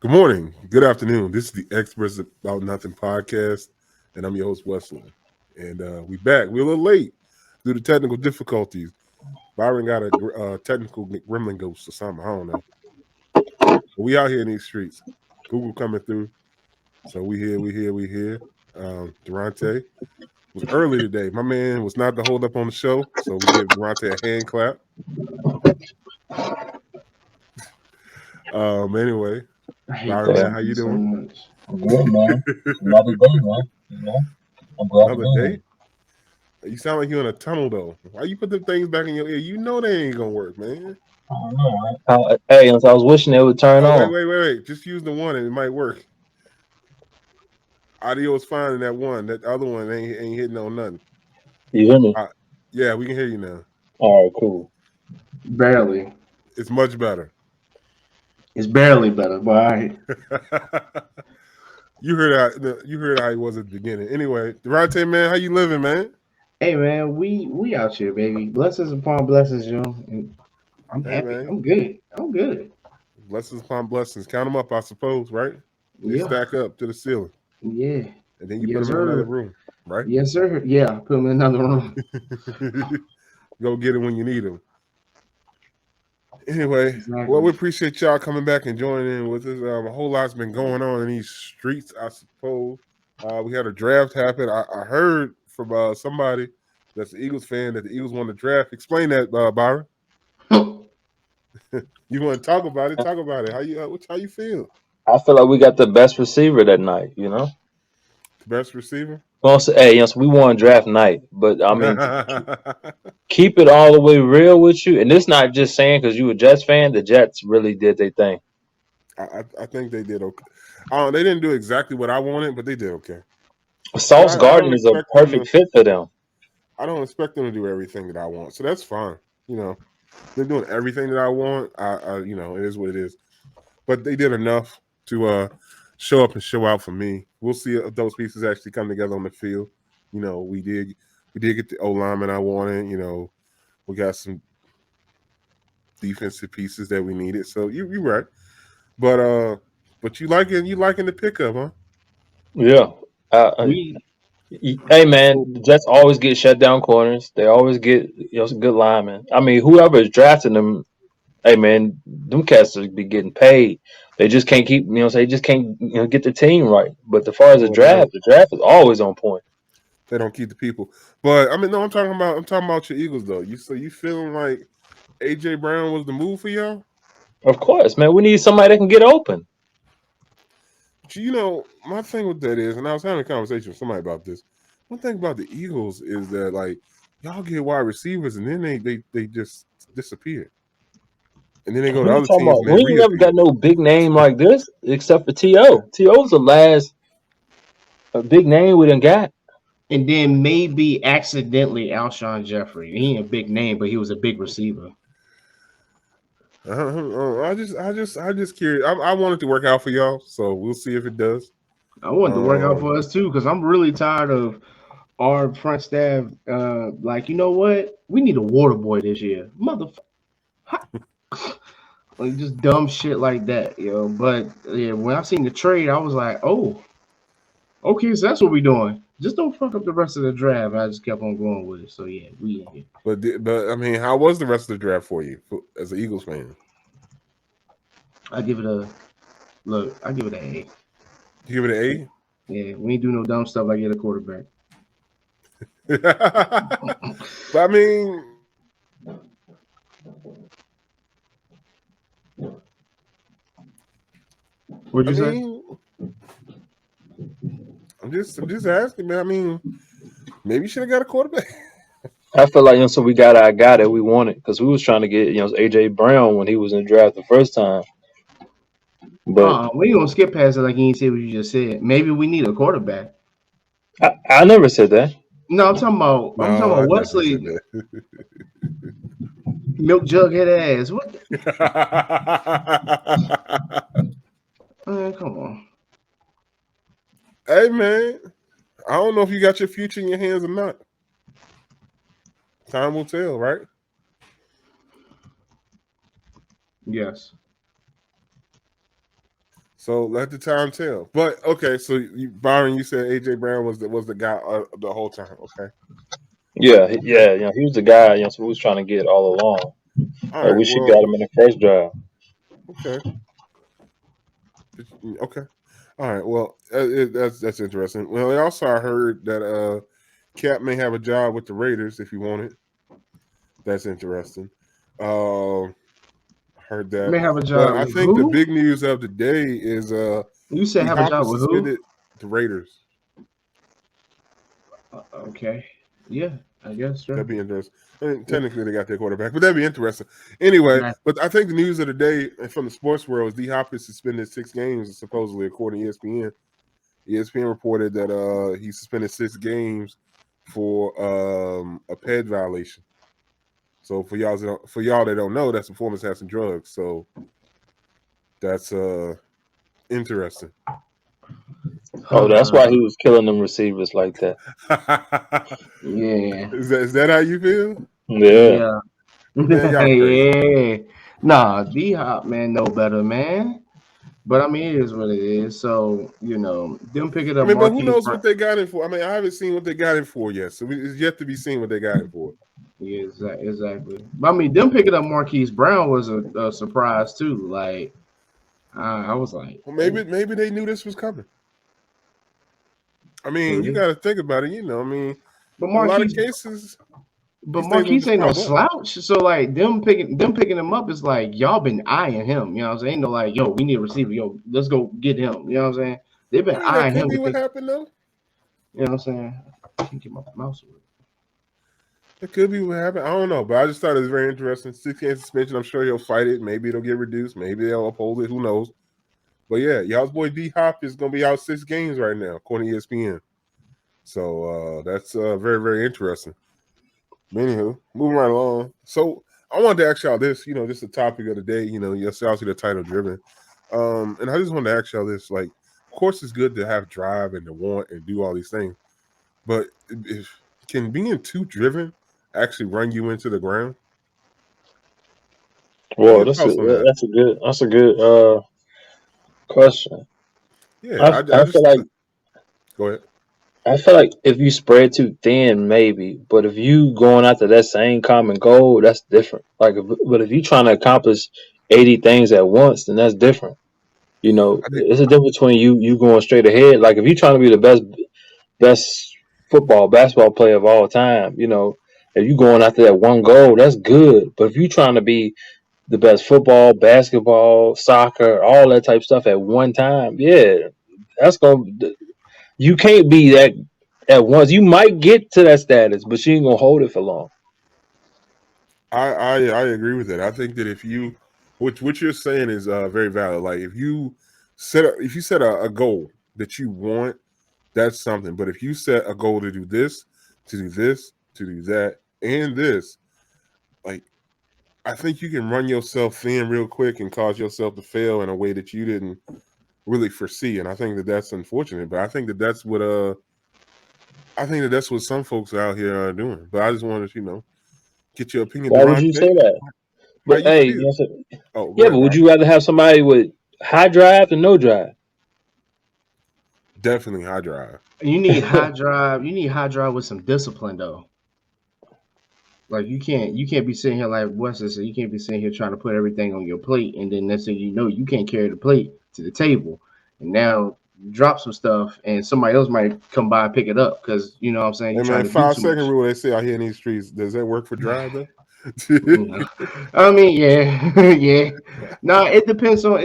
Good morning, good afternoon. This is the Experts About Nothing podcast, and I'm your host Wesley. And we back. We're a little late due to technical difficulties. Byron got a technical gremlin ghost or something. I don't know. But we out here in these streets. Google coming through. So we here. Durante was early today. My man was not to hold up on the show, so we give Durante a hand clap. Anyway, I hate Byron, this man, how man you so doing? much. I'm good, man. Another day, man. I'm glad to Another be here. day? You sound like you're in a tunnel though. Why you put the things back in your ear? You know they ain't gonna work, man. I don't know, man. Hey, so I was wishing it would turn Oh wait, on. wait, wait, wait. Just use the one and it might work. Audio is fine in that one. That other one ain't hitting on nothing. You hear me? Uh, yeah, we can hear you now. All right, cool. Barely. It's much better. It's barely better, but you heard how he was at the beginning. Anyway, Durante, man, how you living, man? hey man, we out here, baby. Blessings upon blessings, yo. And I'm Hey, happy. man. I'm good. I'm good. Blessings upon blessings. Count them up, I suppose, right? They Yeah. stack up to the ceiling, Yeah. and then you put Yes, them in another sir. room, right? Yes, sir. Yeah. Put him in another room. Go get it when you need them. Anyway, well, we Exactly. appreciate y'all coming back and joining in with us. A whole lot's been going on in these streets, I suppose. We had a draft happen. I heard from somebody that's an Eagles fan that the Eagles won the draft. Explain that, Byron. You want to talk about it? Talk about it. How you feel? I feel like we got the best receiver that night. Best receiver. Well, so, hey, so we won draft night, but I mean, I, keep it all the way real with you, and this not just saying because you a Jets fan. The Jets really did their thing. I think they did okay. They didn't do exactly what I wanted, but they did okay. But Sauce I don't Gardner is a expect them to. perfect fit for them. I don't expect them to do everything that I want, so that's fine. You know, they're doing everything that I want. It is what it is. But they did enough to show up and show out for me. We'll see if those pieces actually come together on the field. We did get the O lineman I wanted. We got some defensive pieces that we needed. So you're right. But you liking the pickup, huh? Yeah. Uh, We Hey man, the Jets always get shut down corners. They always get some good linemen. I mean, whoever is drafting them, hey man, them cats will be getting paid. They just can't keep, they just can't, get the team right. But as far as Well, they don't. the draft is always on point. They don't keep the people. But I mean, no, I'm talking about your Eagles though. You feeling like AJ Brown was the move for y'all? Of course, man, we need somebody that can get open. But my thing with that is, and I was having a conversation with somebody about this. One thing about the Eagles is that like y'all get wide receivers and then they just disappear. And then they go What to are you other talking teams and about? they We ain't never reappear. got no big name like this except for T.O. T.O.'s the last big name we done got. and then maybe accidentally Alshon Jeffrey. He ain't a big name, but he was a big receiver. I just curious. I want it to work out for y'all, so we'll see if it does. I want to work out Um, for us too, because I'm really tired of our front staff. Like, you know what? We need a water boy this year, motherfucker. Like just dumb shit like that, yo. But yeah, when I seen the trade, I was like, oh, okay, so that's what we doing. Just don't fuck up the rest of the draft. I just kept on going with it. So yeah, we in here. but I mean, how was the rest of the draft for you as an Eagles fan? I give it a look. I give it an A. You give it Yeah, we ain't do no dumb stuff like get a quarterback. an A. But I mean, What'd I you say? mean, I'm just asking, man. I mean, maybe you should have got a quarterback. I feel like so we got our guy that we wanted because we was trying to get AJ Brown when he was in the draft the first time, but We ain't gonna skip past it like you ain't say what you just said. Maybe we need a quarterback. I never said that. No, I'm talking No, I about definitely said Wesley milk jug head ass. What that. man, come on. Hey, man, I don't know if you got your future in your hands or not. Time will tell, right? Yes. So let the time tell. But okay, so Byron, you said AJ Brown was the guy the whole time. Okay, Yeah, he was the guy, so we was trying to get all along. all Like right. we should got Well, him in the first drive. okay, okay, all right. Well, that's interesting. Well, also I heard that Cap may have a job with the Raiders if he wanted. That's interesting. Heard May that. have a But job I with think the who? big news of the day is You said D have a Hop job is with who? suspended. The Raiders. Okay. Yeah, I guess sure. That'd be interesting. I mean, technically, they got their quarterback, but that'd be interesting. Anyway, Nice. but I think the news of the day from the sports world is D Hop is suspended 6 games, supposedly according to ESPN. ESPN reported that he suspended 6 games for a PED violation. So for y'all that don't know, that's performance enhancing drugs. So that's interesting. Oh, that's why he was killing them receivers like that. Yeah. Is that how you feel? Yeah. Man, y'all crazy. Yeah. Nah, D Hop, man, know better, man. But I mean, it is what it is. So, them picking I up mean, but who Marquise knows Brown. what they got him for? I mean, I haven't seen what they got him for yet, so it's yet to be seen what they got him for. Yeah, exactly. But I mean, them picking up Marquise Brown was a surprise too. Like, I was like, Well, maybe they knew this was coming. I mean, you got to think about it. I mean, but a lot of Marquise, cases. but these things Marquise will ain't no just pop up. slouch. So like, them picking him up is like y'all been eyeing him. You know what I'm saying? Ain't no like, yo, we need a receiver. Yo, let's go get him. You know what I'm saying? They've been I mean, eyeing that him. could be what happened, though. You know what I'm saying? I can't get my mouse away. It could be what happened. I don't know, but I just thought it was very interesting. 6-game suspension. I'm sure he'll fight it. Maybe it'll get reduced. Maybe they'll uphold it. Who knows? But yeah, y'all's boy D Hop is going to be out 6 games right now, according to ESPN. So that's very, very interesting. Anywho, moving right along. So I wanted to ask y'all this, just the topic of the day, yes, obviously the title driven. And I just wanted to ask y'all this, like, of course it's good to have drive and to want and do all these things, but can being too driven actually run you into the ground? Well, that's a good question. Yeah, I feel like go ahead. I feel like if you spread too thin, maybe, but if you going after that same common goal, that's different. But if you trying to accomplish 80 things at once, then that's different. It's a difference between you going straight ahead. Like if you're trying to be the best basketball player of all time, if you going after that one goal, that's good. But if you trying to be the best football, basketball, soccer, all that type of stuff at one time, yeah, you can't be that at once. You might get to that status, but you ain't gonna hold it for long. I agree with that. I think that if you, what you're saying is very valid. Like if you set a goal that you want, that's something. But if you set a goal to do this, to do this, to do that, and this, like I think you can run yourself thin real quick and cause yourself to fail in a way that you didn't really foresee. And I think that that's unfortunate. But I think that that's what some folks out here are doing. But I just wanted to, get your opinion. Why would you say that? But hey, but would you rather have somebody with high drive than no drive? Definitely high drive. You need high drive. You need high drive with some discipline, though. Like you can't be sitting here like Wesley said. You can't be sitting here trying to put everything on your plate, and then next thing you know, you can't carry the plate to the table, and now you drop some stuff, and somebody else might come by and pick it up because you know what I'm saying. Hey man, 5-second rule they say out here in these streets. Does that work for drive though? I mean, yeah, yeah. No, it depends on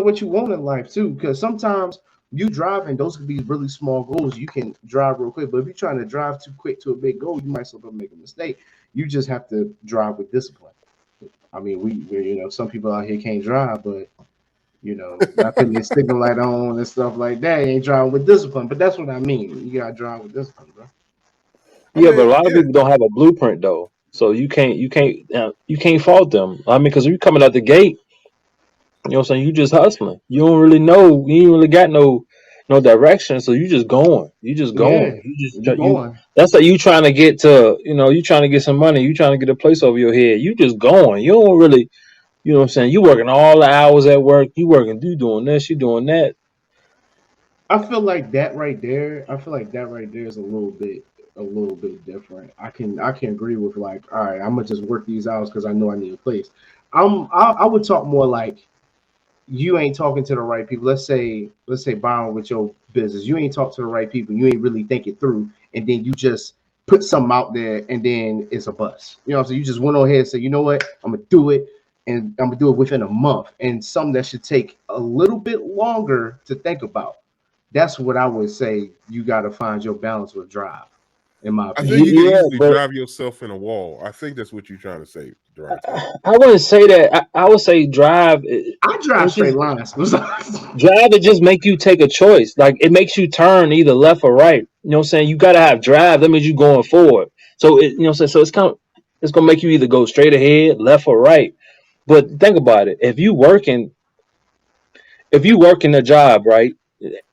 what you want in life too. Because sometimes you driving, those could be really small goals. You can drive real quick, but if you're trying to drive too quick to a big goal, you might slip up and make a mistake. You just have to drive with discipline. I mean, we some people out here can't drive, but not putting their signal light on and stuff like that. Ain't driving with discipline. But that's what I mean. You gotta drive with discipline, bro. Yeah, but a lot of people don't have a blueprint though. So you can't fault them. I mean, because you're coming out the gate, you know what I'm saying? You just hustling. You don't really know. You ain't really got no direction. So you just going. You just going. Going. That's like you trying to get to. You trying to get some money. You trying to get a place over your head. You just going. You don't really. You know what I'm saying? You working all the hours at work. You doing this. You doing that. I feel like that right there. I feel like that right there is a little bit different. I can agree with like, all right, I'm gonna just work these hours because I know I need a place. I would talk more like you ain't talking to the right people. Let's say Byron with your business, you ain't talk to the right people. You ain't really think it through, and then you just put something out there, and then it's a bust. You know what I'm saying? You just went on ahead and said, you know what, I'm gonna do it, and I'm gonna do it within a month, and something that should take a little bit longer to think about. That's what I would say. You got to find your balance with drive, in my I opinion. think you can Yeah, easily but drive yourself in a wall. I think that's what you're trying to say, Durante. I wouldn't say that. I would say drive. I drive It straight just lines. drive. It just make you take a choice. Like it makes you turn either left or right. You know what I'm saying? You gotta have drive. That means you going forward. So you know what I'm saying. So it's gonna make you either go straight ahead, left or right. But think about it. If you working a job, right?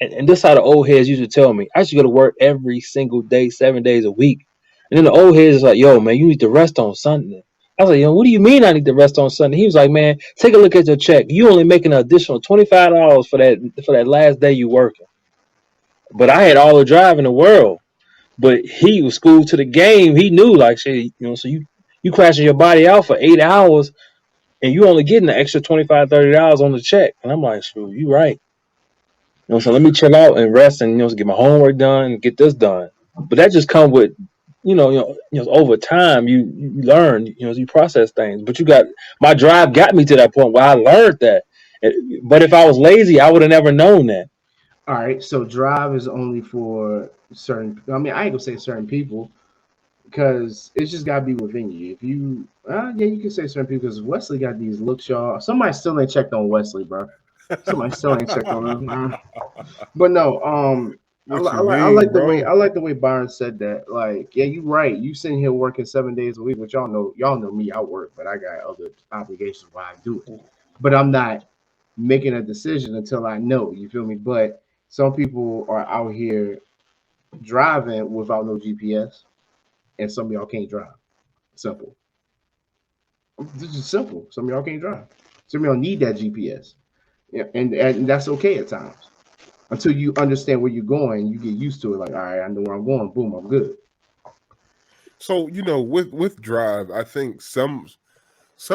And this is how the old heads used to tell me. I used to go to work every single day, 7 days a week. And then the old heads is like, yo, man, you need to rest on Sunday. I was like, yo, what do you mean I need to rest on Sunday? He was like, man, take a look at your check. You only making an additional $25 for that last day you working. But I had all the drive in the world. But he was schooled to the game. He knew like shit, so you crashing your body out for 8 hours and you only getting the extra $25, $30 on the check. And I'm like, shoot, you right. So let me chill out and rest and get my homework done and get this done. But that just comes with over time you learn, you process things. But my drive got me to that point where I learned that. But if I was lazy, I would have never known that. All right, so drive is only for certain. I mean, I ain't gonna say certain people because it's just gotta be within you. If you, yeah, you can say certain people because Wesley got these looks, y'all. Somebody still ain't checked on Wesley, bro. Somebody still ain't checked on him. But no, What you I mean, like the way bro? Byron said that. Like, yeah, you right. You sitting here working 7 days a week, which y'all know me. I work, but I got other obligations why I do it. But I'm not making a decision until I know. You feel me? But some people are out here driving without no GPS, and some of y'all can't drive. Simple. This is simple. Some of y'all can't drive. Some of y'all need that GPS. Yeah, and that's okay at times. Until you understand where you're going, you get used to it. Like, all right, I know where I'm going. Boom, I'm good. So with drive, I think some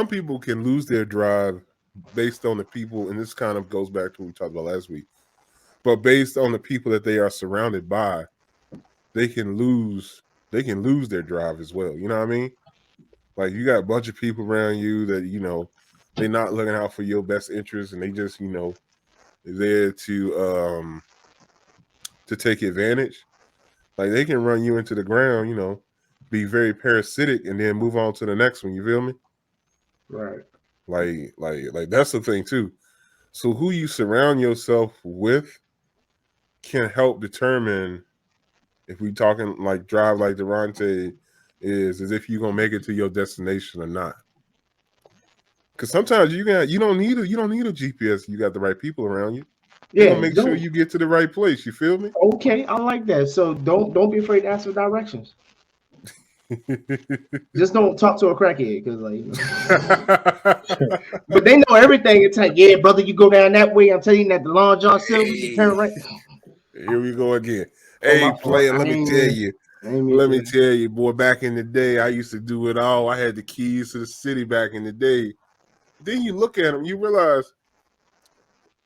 people can lose their drive based on the people, and this kind of goes back to what we talked about last week. But based on the people that they are surrounded by, they can lose their drive as well. You know what I mean? Like you got a bunch of people around you that they're not looking out for your best interest, and they just there to take advantage. Like they can run you into the ground, be very parasitic, and then move on to the next one. You feel me? Right. Like that's the thing too. So who you surround yourself with can help determine if we talking like drive like Durante is if you're gonna make it to your destination or not. Because sometimes you don't need a GPS. You got the right people around you. They're Yeah. gonna make sure you get to the right place. You feel me? Okay, I like that. So don't be afraid to ask for directions. Just don't talk to a crackhead because but they know everything. It's like, yeah, brother, you go down that way. I'm telling you that the Long John Silver, you turn right. Here we go again. Hey, player, let me tell you, boy, back in the day, I used to do it all. I had the keys to the city back in the day. Then you look at them, you realize,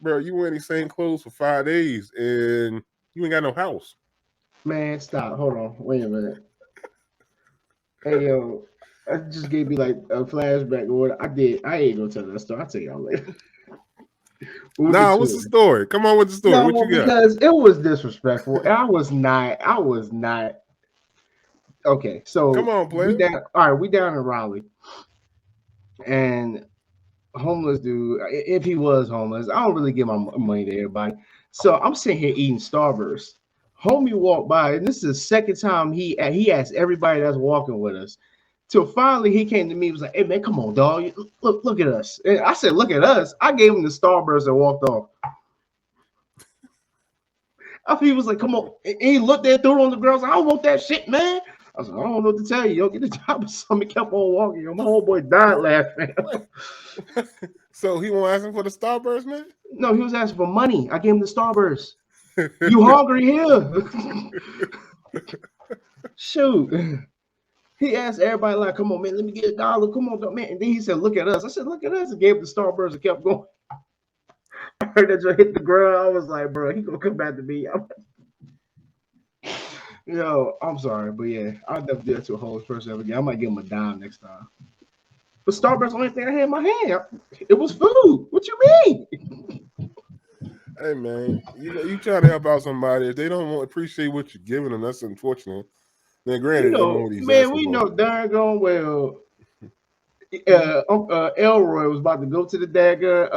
bro, you wearing these same clothes for 5 days and you ain't got no house. Man, stop. Hold on. Wait a minute. Hey, yo, I just gave me like a flashback of what I did. I ain't gonna tell that story. I'll tell y'all later. What's the story? Come on with the story. No, what you got? because it was disrespectful. I was not. Okay, so come on, player. We down in Raleigh, and homeless dude. If he was homeless, I don't really give my money to everybody. So I'm sitting here eating Starburst. Homie walked by, and this is the second time he asked everybody that's walking with us. Till finally he came to me and was like, "Hey man, come on, dog. Look at us." And I said, "Look at us." I gave him the Starburst and walked off. He was like, "Come on." And he looked there, threw it on the ground. I was like, "I don't want that shit, man." I was like, I don't know what to tell you. Yo, get a job or something. He kept on walking. Yo, my homeboy died laughing. So he won't ask him for the Starburst, man? No, he was asking for money. I gave him the Starburst. You hungry here? Shoot. He asked everybody, like, come on, man, let me get $1. Come on, man. And then he said, look at us. I said, look at us. And gave him the Starburst and kept going. I heard that joint hit the ground. I was like, bro, he gonna come back to me. Yo, I'm sorry, but yeah, I'll never do that to a homeless person ever again. I might give him a dime next time. But Starburst, the only thing I had in my hand, it was food. What you mean? Hey man, you trying to help out somebody. If they don't appreciate what you're giving them, that's unfortunate. Then granted, man, we know darn gone well. Elroy was about to go to the dagger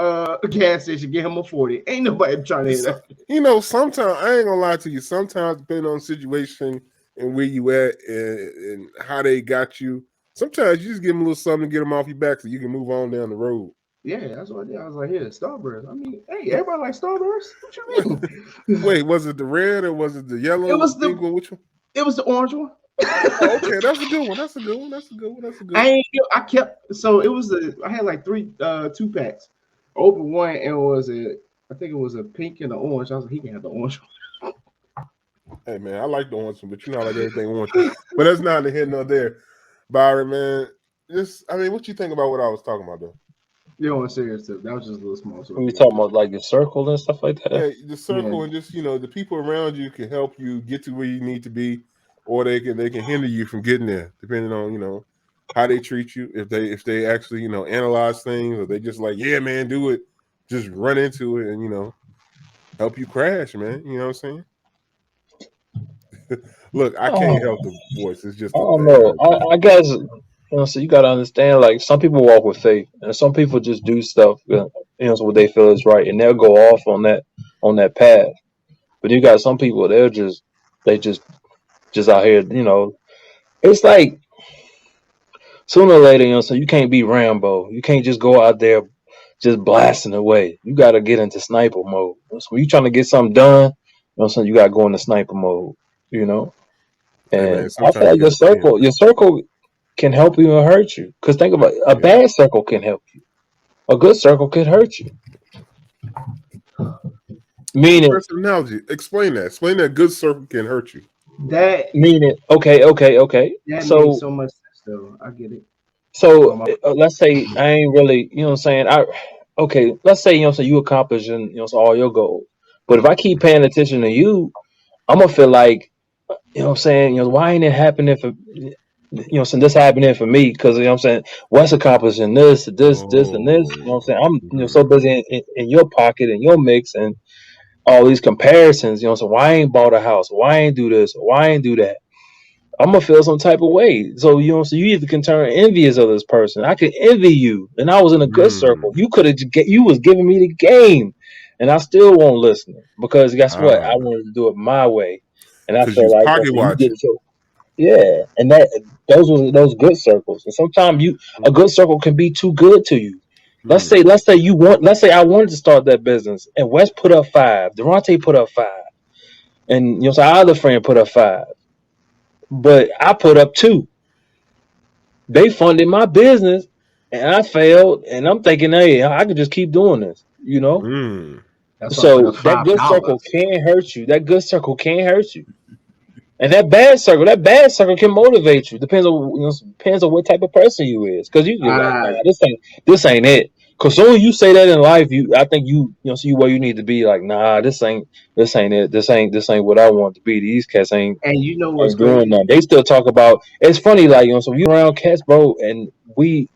gas station, get him a 40. Ain't nobody trying to hit that. Sometimes I ain't gonna lie to you. Sometimes depending on the situation and where you at and how they got you, sometimes you just give them a little something to get them off your back so you can move on down the road. Yeah, that's what I did. I was like, here, Starburst. I mean, hey, everybody likes Starburst. What you mean? Wait, was it the red or was it the yellow? It was which one? It was the orange one. Oh, okay, that's a good one. That's a good one. I kept so it was I had like 2 packs. Open one and I think it was a pink and an orange. I was like, he can have the orange one. Hey man, I like the orange one, but you know I like everything orange. But that's not the here nor there. Byron, man. What you think about what I was talking about though? You want serious too. That was just a little small. We talking about like the circle and stuff like that. Yeah, the circle and just the people around you can help you get to where you need to be. Or they can hinder you from getting there, depending on how they treat you. If they actually analyze things, or they just like, yeah, man, do it, just run into it and help you crash, man. You know what I'm saying? Look, I can't help the voice. It's just I don't know. I guess so you gotta understand. Like some people walk with faith, and some people just do stuff. So what they feel is right, and they'll go off on that path. But you got some people they just out here, it's like sooner or later, so you can't be Rambo. You can't just go out there just blasting away. You got to get into sniper mode. So when you trying to get something done, so you got to go into sniper mode, And man, I feel like your circle can help you or hurt you. Because think about it, a bad circle can help you. A good circle can hurt you. Meaning, personality. Explain that. Explain that good circle can hurt you. That meaning okay. That so makes so much sense, though. I get it. So let's say I ain't really, let's say, so you accomplishing, all your goals. But if I keep paying attention to you, I'm gonna feel like, why ain't it happening for, so this happening for me? Because Wes accomplishing this, and this. I'm so busy in your pocket and your mix and all these comparisons. So why I ain't bought a house? Why I ain't do this? Why I ain't do that? I'm gonna feel some type of way. So so you either can turn envious of this person. I could envy you, and I was in a good circle. You you was giving me the game, and I still won't listen because guess what? I wanted to do it my way, and I feel like pocket watching. And those were those good circles. And sometimes a good circle can be too good to you. Let's say I wanted to start that business, and Wes put up 5, Durante put up 5, and so our other friend put up 5. But I put up 2. They funded my business, and I failed. And I'm thinking, hey, I could just keep doing this, So that good circle can hurt you. That good circle can hurt you, and that bad circle can motivate you. Depends on what type of person you is, because you get like, nah, this ain't it. Because soon you say that in life, I think you see where you need to be. Like, nah, this ain't it. This ain't what I want to be. These cats ain't. And you know what's doing that. They still talk about. It's funny, like so you around cats, bro, and we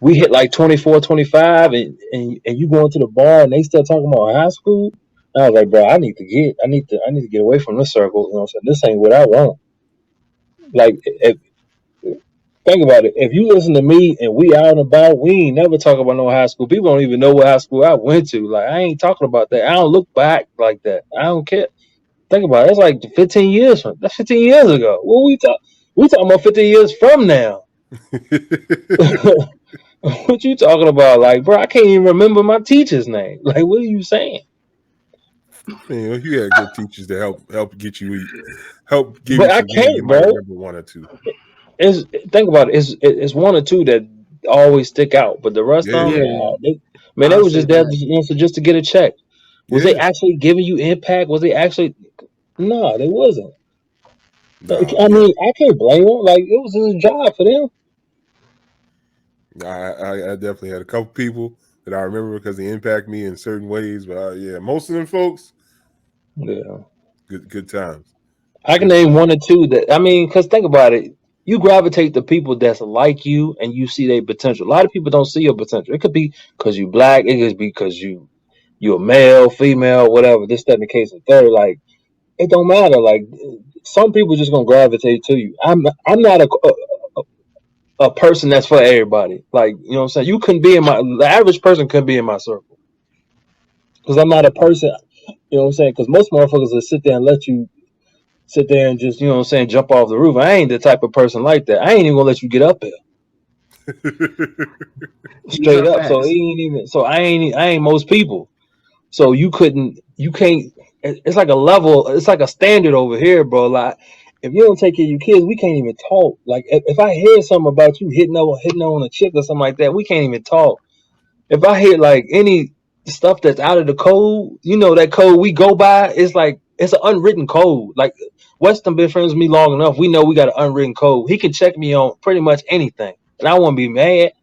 hit like 24, 25, and you go into the bar and they still talking about high school. And I was like, bro, I need to get away from this circle. So this ain't what I want. Like, think about it. If you listen to me and we out and about, we ain't never talk about no high school. People don't even know what high school I went to. Like, I ain't talking about that. I don't look back like that. I don't care. Think about it. That's like 15 years from. That's 15 years ago. What we talking about 15 years from now. What you talking about? Like, bro, I can't even remember my teacher's name. Like, what are you saying? You know, you had good teachers to help get you help give But you I some games you can't, might bro. remember one or two. It's think about it. It's one or two that always stick out, but the rest of Yeah, them, Yeah, man, they I'll was say just there that. just to get a check. Was they yeah. actually giving you impact? Was they actually? No, they wasn't. Nah, I yeah. mean, I can't blame them. Like it was just a job for them. I definitely had a couple people that I remember because they impact me in certain ways. But yeah, most of them folks, Yeah, good times. I can Good name times. one or two that I mean, because think about it. You gravitate to people that's like you, and you see their potential. A lot of people don't see your potential. It could be because you black. It could be because you're a male, female, whatever. This, that, and the case and third. Like it don't matter. Like some people just gonna gravitate to you. I'm not a person that's for everybody. Like you know what I'm saying. You couldn't be in the average person couldn't be in my circle because I'm not a person. You know what I'm saying? Because most motherfuckers will sit there and let you sit there and just, you know what I'm saying, jump off the roof. I ain't the type of person like that. I ain't even gonna let you get up there. These Straight are up. So it facts. ain't even so I ain't most people. So you can't it's like a level, it's like a standard over here, bro. Like if you don't take care of your kids, we can't even talk. Like if I hear something about you hitting on a chick or something like that, we can't even talk. If I hear like any stuff that's out of the code, you know that code we go by, it's like it's an unwritten code. Like Weston been friends with me long enough. We know we got an unwritten code. He can check me on pretty much anything, and I won't be mad.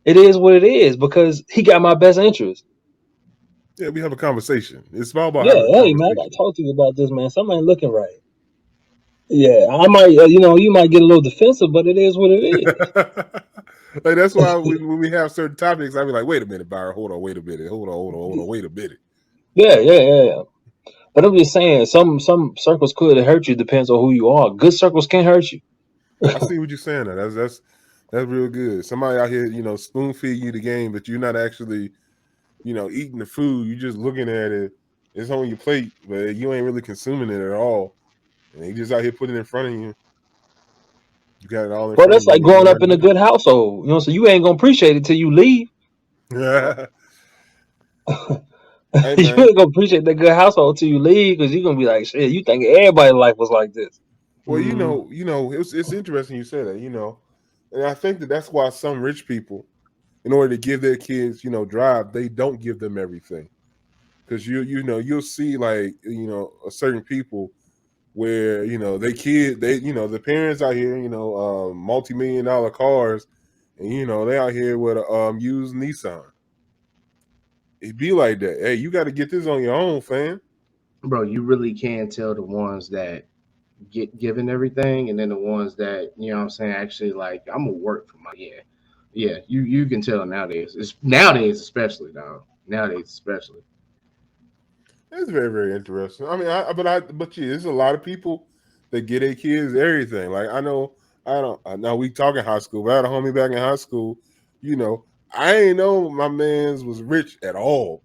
It is what it is because he got my best interest. Yeah, we have a conversation. It's all about Yeah, having a hey man, I gotta conversation. talk to you about this, man. Something ain't looking right. Yeah, I might, you might get a little defensive, but it is what it is. Like that's why when we have certain topics, I be like, wait a minute, Byron, hold on, wait a minute, hold on, wait a minute. Yeah. But I'm just saying, some circles could hurt you. Depends on who you are. Good circles can hurt you. I see what you're saying. That's real good. Somebody out here, spoon feed you the game, but you're not actually, eating the food. You're just looking at it. It's on your plate, but you ain't really consuming it at all. And they just out here putting it in front of you. You got it all in But front of that's you. like You ain't growing up nowhere to in a go. good household. So you ain't gonna appreciate it till you leave. Hey You man. ain't gonna appreciate that good household till you leave because you're gonna be like, shit. You think everybody's life was like this? Well, Mm, it's interesting you say that. And I think that's why some rich people, in order to give their kids, drive, they don't give them everything. Because you'll see like a certain people where the parents out here multi-million-dollar cars, and they out here with a used Nissan. It be like that. Hey, you got to get this on your own, fam. bro, you really can tell the ones that get given everything, and then the ones that what I'm saying actually like I'm gonna work for my yeah. You can tell nowadays. It's nowadays especially now. Nowadays especially. It's very, very interesting. I mean, but yeah, there's a lot of people that get their kids everything. Like I know, I know we talking high school, but I had a homie back in high school. I ain't know my man's was rich at all.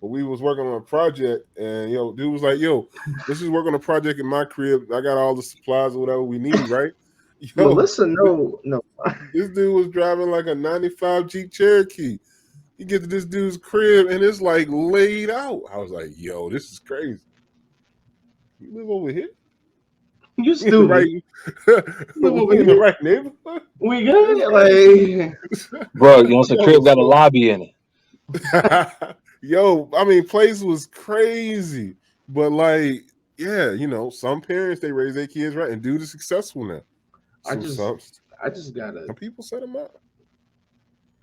But we was working on a project, and dude was like, "Yo, let's just work on a project in my crib. I got all the supplies or whatever we need, right?" Yo, Melissa, no. this dude was driving like a '95 Jeep Cherokee. You get to this dude's crib, and it's like laid out. I was like, "Yo, this is crazy. You live over here? You We in the stupid. right, Live over we in the here. right neighborhood? We It's good? crazy." Like Bro, the Yo, crib got a lobby in it. yo, I mean, place was crazy, but like, yeah, some parents they raise their kids right, and dude is successful now. I So just some I just gotta some people set them up.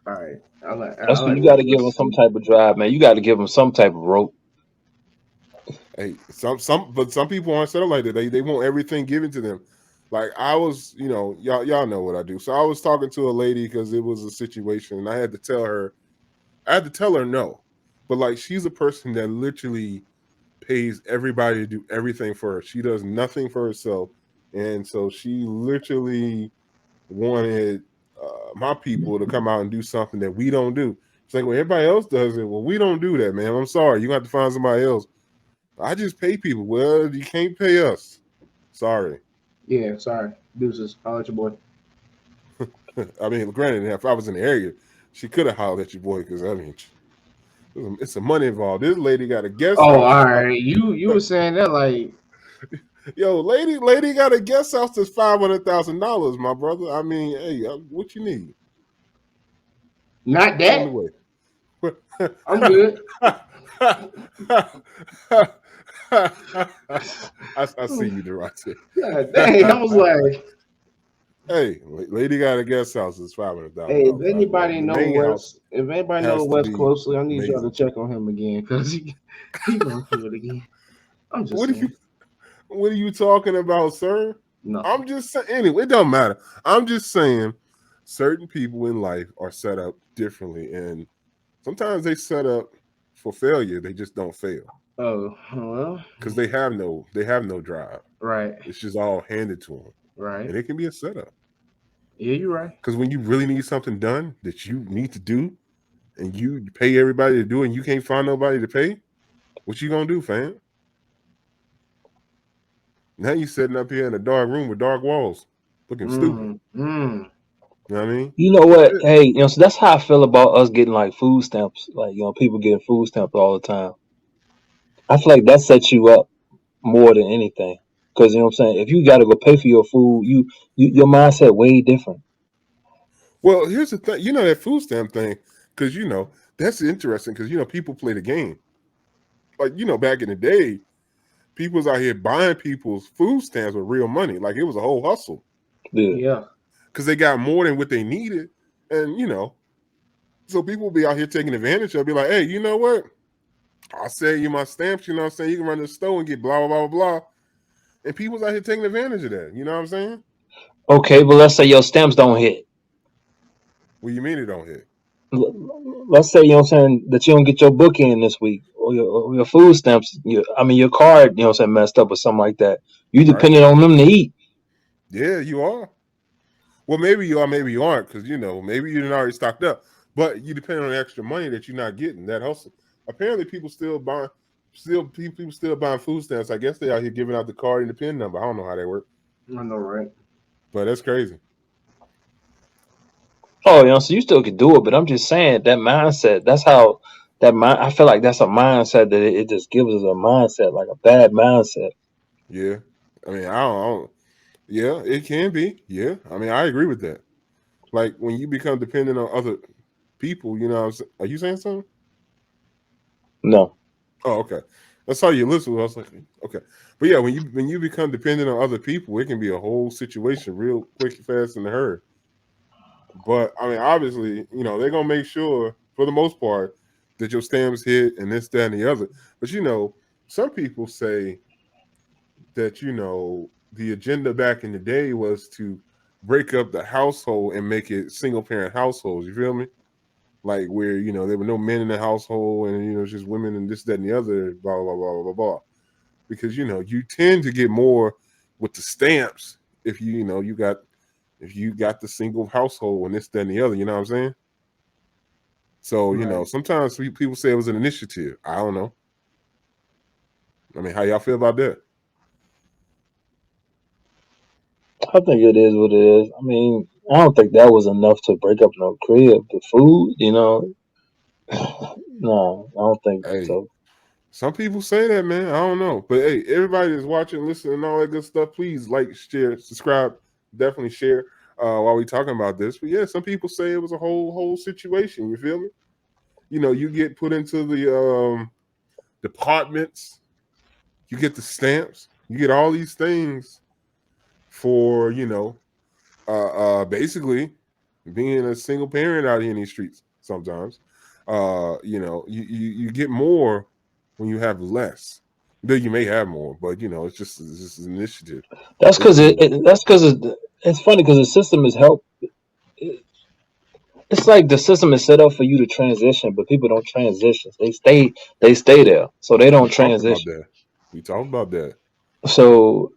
all right. I That's what like you got what to you were give them some saying. type of drive, man. You got to give them some type of rope. Hey, but some people aren't set up like that. They want everything given to them. Like I was, y'all know what I do. So I was talking to a lady because it was a situation, and I had to tell her no. But like she's a person that literally pays everybody to do everything for her. She does nothing for herself, and so she literally wanted my people to come out and do something that we don't do. It's like, well, everybody else does it. Well, we don't do that, man. I'm sorry. You have to find somebody else. I just pay people. Well, you can't pay us. Sorry. Yeah, sorry. Deuces. I'll let your boy. I mean, granted, if I was in the area, she could have hollered at your boy because I mean, It's some money involved. This lady got a guest Oh, house. all right. You were saying that like Yo, lady got a guest house that's $500,000, my brother. I mean, hey, what you need? not On that. the way. I'm good. I see you, Durante. God dang, I was like, Hey, lady got a guest house that's $500,000. hey, if anybody The know main house Wes has to be closely, I need y'all to amazing. check on him again because he gonna do it again. I'm just What are saying. you talking about, sir? Nothing. I'm just saying. Anyway, it don't matter. I'm just saying, certain people in life are set up differently, and sometimes they set up for failure. They just don't fail Oh well, because they have no drive. right, It's just all handed to them, right. and it can be a setup. Yeah, you're right. Because when you really need something done that you need to do, and you pay everybody to do it, and you can't find nobody to pay, what you gonna do, fam? Now you sitting up here in a dark room with dark walls, looking stupid. You know what I mean? You know what? Hey, so that's how I feel about us getting like food stamps. Like, people getting food stamps all the time. I feel like that sets you up more than anything. Because you know what I'm saying? If you got to go pay for your food, your mindset way different. Well, here's the thing. You know that food stamp thing, because that's interesting. Because people play the game. Like back in the day, people was out here buying people's food stamps with real money. Like it was a whole hustle. Yeah. Because they got more than what they needed, and so people be out here taking advantage of it. Be like, hey, you know what? I'll sell you my stamps. You know what I'm saying? You can run to the store and get blah blah blah blah. And people's out here taking advantage of that. You know what I'm saying? Okay, but let's say your stamps don't hit. What do you mean it don't hit? Let's say, that you don't get your book in this week, or your food stamps, your card, messed up or something like that. You depending on them to eat. Yeah, you are. Well, maybe you are, maybe you aren't, because maybe you didn't already stocked up, but you depend on the extra money that you're not getting. That hustle. Apparently, people still buying food stamps. I guess they out here giving out the card and the PIN number. I don't know how they work. I know, right? But that's crazy. Oh, so you still could do it, but I'm just saying that mindset. That's how I feel like that's a mindset that it just gives us a mindset, like a bad mindset. Yeah, I mean, I don't. Yeah, it can be. Yeah, I mean, I agree with that. Like when you become dependent on other people, are you saying something? No. Oh, okay. That's how you listen. I was like, okay, but yeah, when you become dependent on other people, it can be a whole situation real quick, fast, in a hurry. But I mean, obviously, they're gonna make sure for the most part that your stamps hit and this, that, and the other. But some people say that the agenda back in the day was to break up the household and make it single parent households. You feel me? Like where there were no men in the household and it's just women and this, that, and the other. Blah blah blah blah blah blah. Because you tend to get more with the stamps if you got the single household and this, that, and the other, you know what I'm saying? So, Right. sometimes people say it was an initiative. I don't know. I mean, how y'all feel about that? I think it is what it is. I mean, I don't think that was enough to break up no crib. The food, no, I don't think Hey, so. some people say that, man. I don't know. But hey, everybody that's watching, listening, and all that good stuff, please like, share, subscribe, definitely share while we talking about this. But yeah, some people say it was a whole situation. You feel me? You get put into the departments, you get the stamps, you get all these things for basically being a single parent out here in these streets. Sometimes, you get more when you have less. Though you may have more, but it's just an initiative. That's because it's funny because the system is help. It's like the system is set up for you to transition, but people don't transition. They stay there, so they don't We talked about transition. that. We talked about that. So,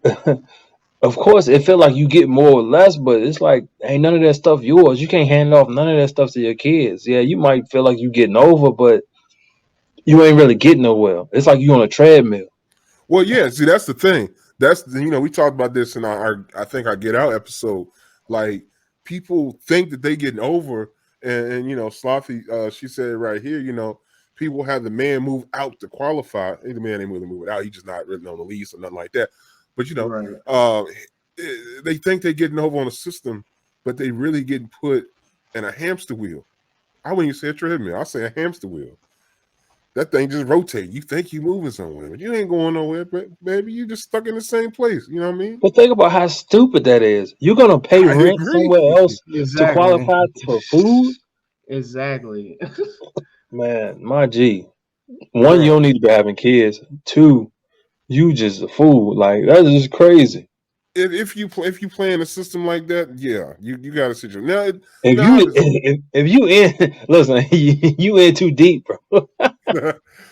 of course, it feel like you get more or less, but it's like ain't none of that stuff yours. You can't hand off none of that stuff to your kids. Yeah, you might feel like you getting over, but you ain't really getting nowhere. It's like you on a treadmill. Well, yeah. See, that's the thing. That's we talked about this in our I think our Get Out episode. Like people think that they getting over, and Sloppy, she said it right here. people have the man move out to qualify. The man ain't really moving out. He's just not written on the lease or nothing like that. But they think they're getting over on a system, but they really getting put in a hamster wheel. I wouldn't even say a treadmill. I say a hamster wheel. That thing just rotates. You think you moving somewhere, but you ain't going nowhere. But baby, you just stuck in the same place. You know what I mean? But think about how stupid that is. You're gonna pay rent somewhere else to qualify for food. Exactly. Man, my G. One, you don't need to be having kids. Two, you just a fool. Like that is just crazy. If you play in a system like that, yeah, you got a situation. Now, if you in listen, you in too deep, bro.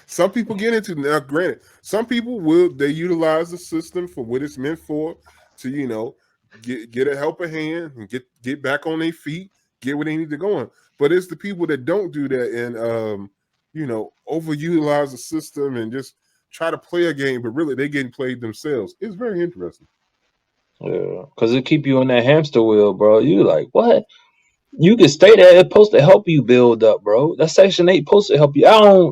Some people get into now. Granted, some people they utilize the system for what it's meant for, to get a helping hand and get back on their feet, get where they need to go on. But it's the people that don't do that and overutilize the system and just try to play a game, but really they getting played themselves. It's very interesting. Yeah, because it keep you in that hamster wheel, bro. You like, what? You can stay there. It's supposed to help you build up, bro. That Section 8 supposed to help you.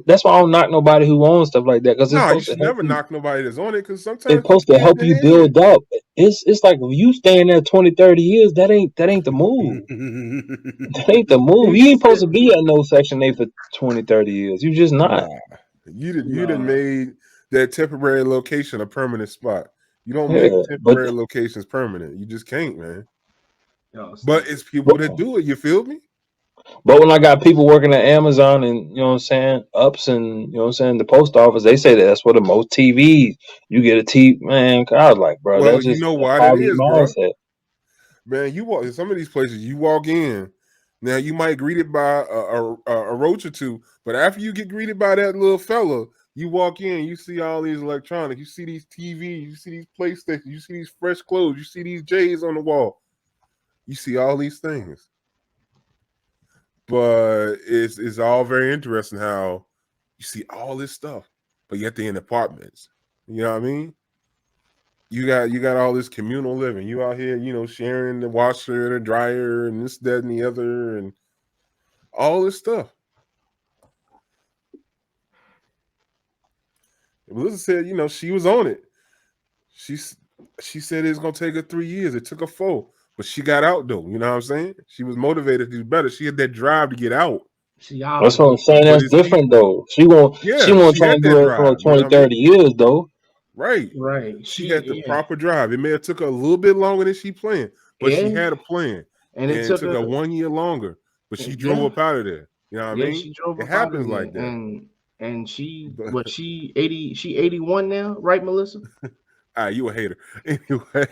That's why I don't knock nobody who owns stuff like that. Because you should never knock nobody that's on it, because sometimes it's supposed to help you build up. It's like if you staying there 20, 30 years, that ain't the move. That ain't the move. You ain't supposed to be at no Section 8 for 20, 30 years. You just not. You done made that temporary location a permanent spot. You don't make temporary locations permanent. You just can't, man. But it's people that do it. You feel me? But when I got people working at Amazon and, you know what I'm saying, Ups and, you know what I'm saying, the post office, they say that's where the most TVs. You get a TV, man. I was like, bro, that's just, you know why that is, bro. Man, you walk in some of these places, you walk in. Now, you might greeted by a roach or two, but after you get greeted by that little fella, you walk in, you see all these electronics, you see these TVs, you see these PlayStations, you see these fresh clothes, you see these J's on the wall. You see all these things. But it's all very interesting how you see all this stuff, but yet they're in apartments. You know what I mean? You got all this communal living. You out here, sharing the washer, the dryer, and this, that, and the other, and all this stuff. Melissa said, she was on it. She said it's gonna take her 3 years. It took her 4, but she got out though. You know what I'm saying? She was motivated to do better. She had that drive to get out. That's what I'm saying. That's different though. She won't try to do it for 20, 30 years though. Right. She had the proper drive. It may have took her a little bit longer than she planned, but she had a plan. And it took her 1 year longer, but she drove up out of there. You know what I mean? She drove it happens like that. And she 80, she 81 now, right, Melissa? You a hater. Anyway.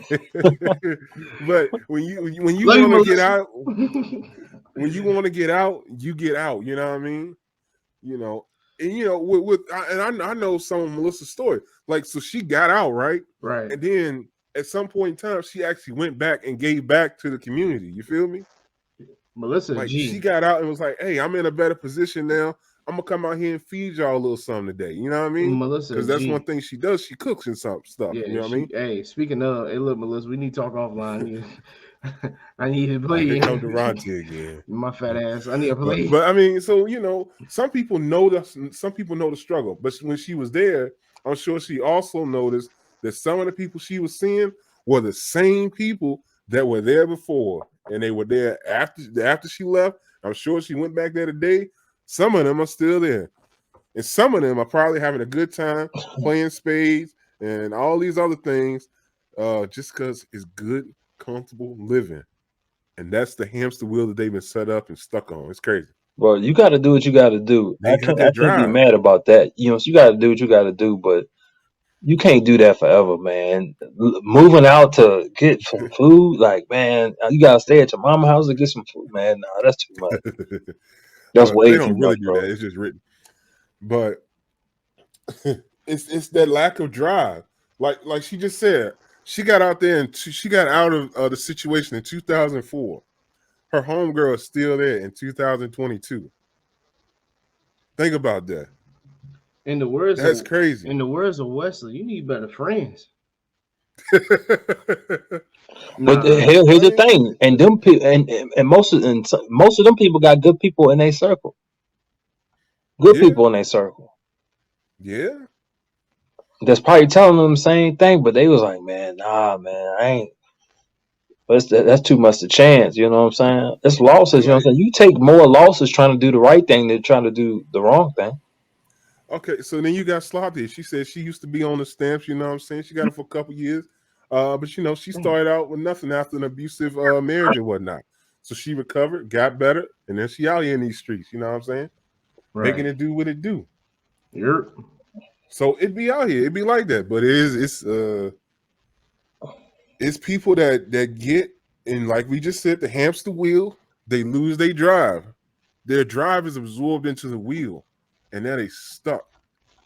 But when you want to get out, when you want to get out, you get out. You know what I mean? And I know some of Melissa's story. Like, so she got out, right? Right. And then at some point in time, she actually went back and gave back to the community. You feel me? Melissa, she got out and was like, "Hey, I'm in a better position now. I'm gonna come out here and feed y'all a little something today." You know what I mean? Melissa, because that's one thing she does. She cooks and some stuff. Yeah, you know what I mean? Hey, speaking of, look, Melissa, we need to talk offline. I need to play. Here come Durante again. My fat ass. I need to play. But I mean, so some people know the struggle. But when she was there, I'm sure she also noticed that some of the people she was seeing were the same people that were there before, and they were there after she left. I'm sure she went back there today. Some of them are still there, and some of them are probably having a good time playing spades and all these other things, just because it's good, comfortable living. And that's the hamster wheel that they've been set up and stuck on. It's crazy. Well, you got to do what you got to do. I can't be mad about that. So you got to do what you got to do, but you can't do that forever, man. Moving out to get some food, like, man, you got to stay at your mama's house to get some food, man. Nah, that's too much. That's way too much. They don't really do that. It's just written. But it's that lack of drive. Like she just said, she got out there and she got out of the situation in 2004. Her homegirl is still there in 2022. Think about that. That's crazy. In the words of Wesley, you need better friends. But here's the thing, and them people, and most of them people got good people in their circle. Good Yeah. people in their circle. Yeah. That's probably telling them the same thing, but they was like, man, nah, man, I ain't. That's too much to chance. You know what I'm saying? It's losses. You know what I'm saying? You take more losses trying to do the right thing than trying to do the wrong thing. Okay, so then you got Sloppy. She said she used to be on the stamps, you know what I'm saying? She got it for a couple years. But you know, she started out with nothing after an abusive marriage and whatnot. So she recovered, got better, and then she out here in these streets, you know what I'm saying? Making it do what it do. Yep. So it'd be out here, it'd be like that. But it's people that get, and like we just said, the hamster wheel, they lose their drive. Their drive is absorbed into the wheel, and then they stuck.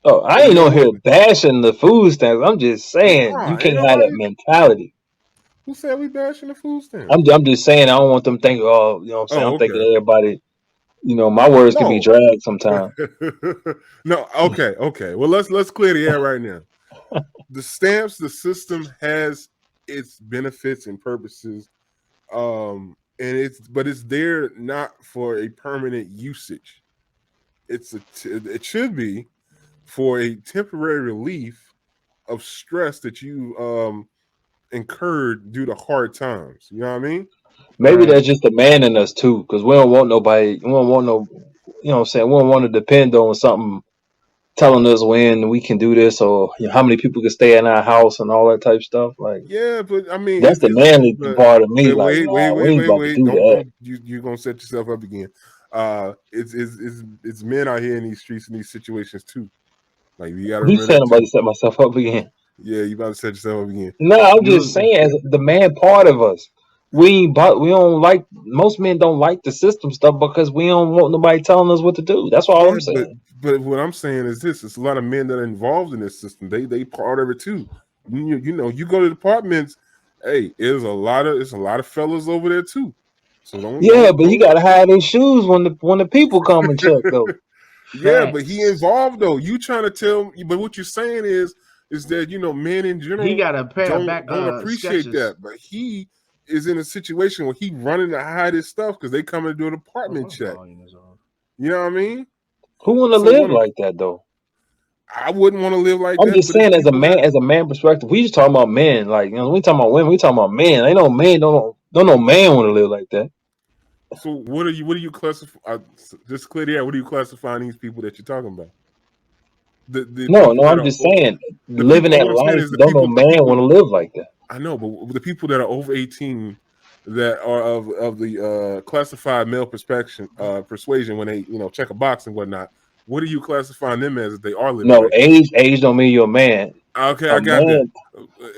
Oh, I ain't on here bashing the food stamps. I'm just saying Nah, you ain't can't have nobody- that mentality. Who said we bashing the food stamps? I'm just saying I don't want them thinking, oh, you know what I'm saying? Oh, I'm thinking okay. everybody, you know, my words can be No. dragged sometimes. No, okay. Well, let's clear the air right now. The stamps, the system has its benefits and purposes, and it's there not for a permanent usage. It should be for a temporary relief of stress that you incurred due to hard times. You know what I mean? Maybe that's just the man in us too, because we don't want nobody. We don't want no, you know what I'm saying? We don't want to depend on something telling us when we can do this or you know, how many people can stay in our house and all that type of stuff. Like, Yeah, but I mean, that's the manly part of me. But Like, nah, we ain't about to do that. Don't you're gonna set yourself up again. It's men out here in these streets in these situations too. Like you gotta He's remember saying that I'm about too. to set myself up again. Yeah, you about to set yourself up again. No, I'm just saying, as the man part of us, we don't like, most men don't like the system stuff because we don't want nobody telling us what to do. That's all I'm saying. But what I'm saying is this: it's a lot of men that are involved in this system. They part of it too. You know, you go to departments. Hey, it's a lot of fellas over there too. So don't. But you gotta hide his shoes when the people come and check though. Yeah, but he involved though. You trying to tell me? But what you're saying is that you know, men in general he got a pair don't, of back, don't appreciate sketches. that. But he is in a situation where he running to hide his stuff because they come and do an apartment check. You know what I mean? Who want to live like that though? I wouldn't want to live like that. I'm just saying, as a man perspective, we just talking about men. Like, you know, we talking about women, we talking about men. Ain't no man, don't no man want to live like that. So what are you classify? Just clear the air. What are you classifying these people that you're talking about? No, I'm just saying, living that life, don't no man want to live like that. I know, but the people that are over 18 that are of the classified male persuasion when they check a box and whatnot, what are you classifying them as if they are living? No, age don't mean you're a man. Okay, I got that.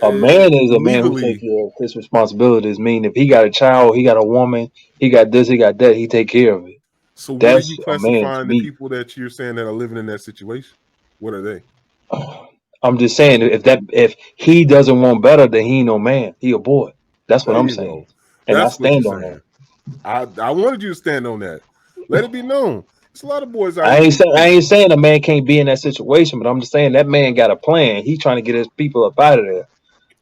A man is a man who takes care of his responsibilities. Mean if he got a child, he got a woman, he got this, he got that, he take care of it. So what are you classifying the people that you're saying that are living in that situation? What are they? I'm just saying if he doesn't want better, then he ain't no man. He a boy. That's what I'm saying. And I stand on that. I wanted you to stand on that. Let it be known. There's a lot of boys out I ain't saying a man can't be in that situation, but I'm just saying that man got a plan. He's trying to get his people up out of there.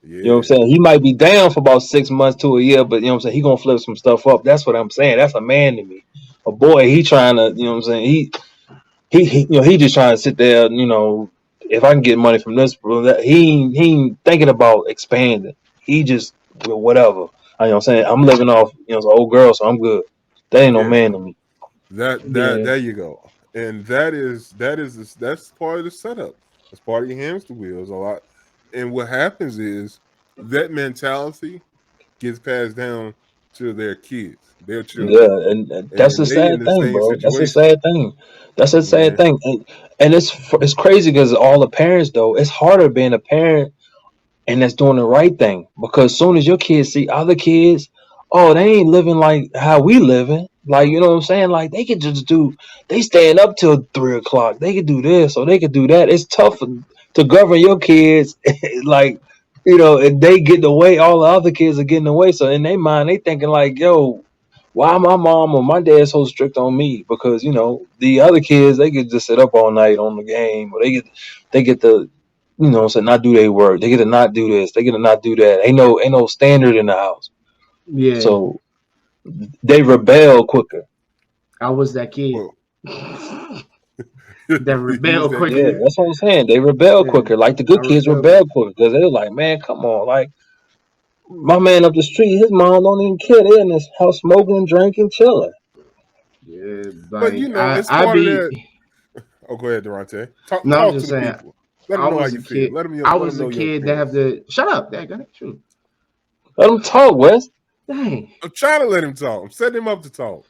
Yeah. You know what I'm saying? He might be down for about 6 months to a year, but you know what I'm saying? He gonna flip some stuff up. That's what I'm saying. That's a man to me. A boy, he trying to, you know what I'm saying? He just trying to sit there, you know, if I can get money from this, he ain't thinking about expanding. He just whatever. You know what I'm saying? I'm living off, you know, old girl, so I'm good. That ain't no man to me. There you go. And that's part of the setup. That's part of your hamster wheels a lot. And what happens is that mentality gets passed down to their kids, their children. Yeah, and that's a sad thing, bro. That's a sad thing. That's a sad thing. And it's crazy because all the parents though, it's harder being a parent and that's doing the right thing. Because as soon as your kids see other kids, oh, they ain't living like how we living. Like, you know what I'm saying? Like they could just they staying up till 3 o'clock. They could do this or they could do that. It's tough to govern your kids, like, you know, and they get away, all the other kids are getting away. So in their mind, they thinking like, yo, why my mom or my dad so strict on me? Because, you know, the other kids, they could just sit up all night on the game, or they get to, you know, so not do their work. They get to not do this. They get to not do that. Ain't no standard in the house. Yeah. So they rebel quicker. I was that kid. That rebel quicker. Yeah, that's what I'm saying. They rebel Yeah, quicker. Like the good I kids rebel rebel quicker because they're like, man, come on. Like my man up the street, his mom don't even care. They're in this house smoking, drinking, chilling. Yeah, But like it's I part of that. be. Oh, go ahead, Durante. Talk No, I'm to just the saying. people. Let them I know how was you a feel. kid. Let I them was know a your kid that have opinions. to shut up. Dang, shoot. Let them talk, Wes. Dang. I'm trying to let him talk. I'm setting him up to talk.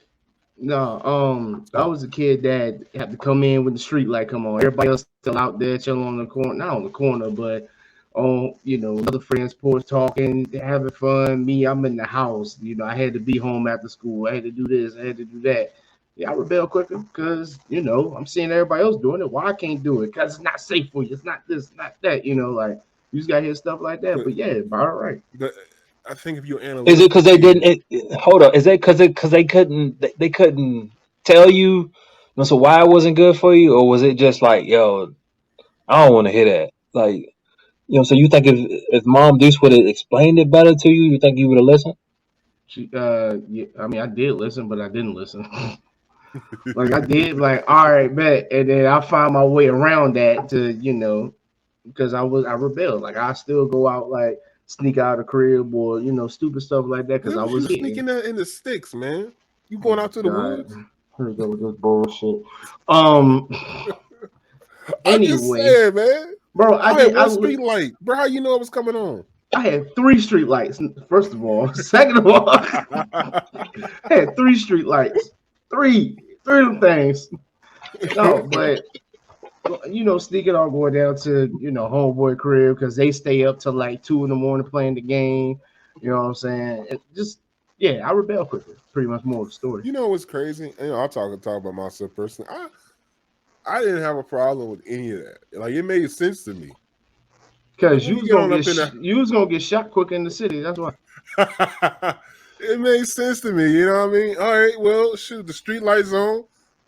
No, I was a kid that had to come in with the street light come on. Everybody else still out there chilling on the corner, not on the corner, but on other friends' porch talking, having fun. Me, I'm in the house. I had to be home after school. I had to do this. I had to do that. Yeah, I rebel quicker because I'm seeing everybody else doing it. Why I can't do it? Because it's not safe for you. It's not this, not that. Like you just got to hear stuff like that. But yeah, all right. But I think if you're Is it analytical, because they didn't? Hold up. Is it because they couldn't tell you? So why it wasn't good for you, or was it just like, yo, I don't want to hear that. Like, so you think if Mom Deuce would have explained it better to you, you think you would have listened? Yeah, I mean, I did listen, but I didn't listen. Like I did, like all right, bet, and then I find my way around that to because I rebelled. Like I still go out, like sneak out of the crib or stupid stuff like that because I you was sneaking in the sticks, man. You going out to the woods? Here we go with this bullshit. I'm just Anyway, saying, man. bro, I had one street light, bro. How you know it was coming on? I had 3 street lights. First of all, second of all, I had 3 street lights. Three of them things. No, but sneaking on going down to homeboy crib because they stay up till like 2 a.m. playing the game. You know what I'm saying? I rebel quicker. Pretty much more of the story. You know what's crazy? I'll talk about myself personally. I didn't have a problem with any of that. Like it made sense to me. Because you was gonna get shot quick in the city. That's why. It made sense to me. You know what I mean? All right, well, shoot, the street lights on.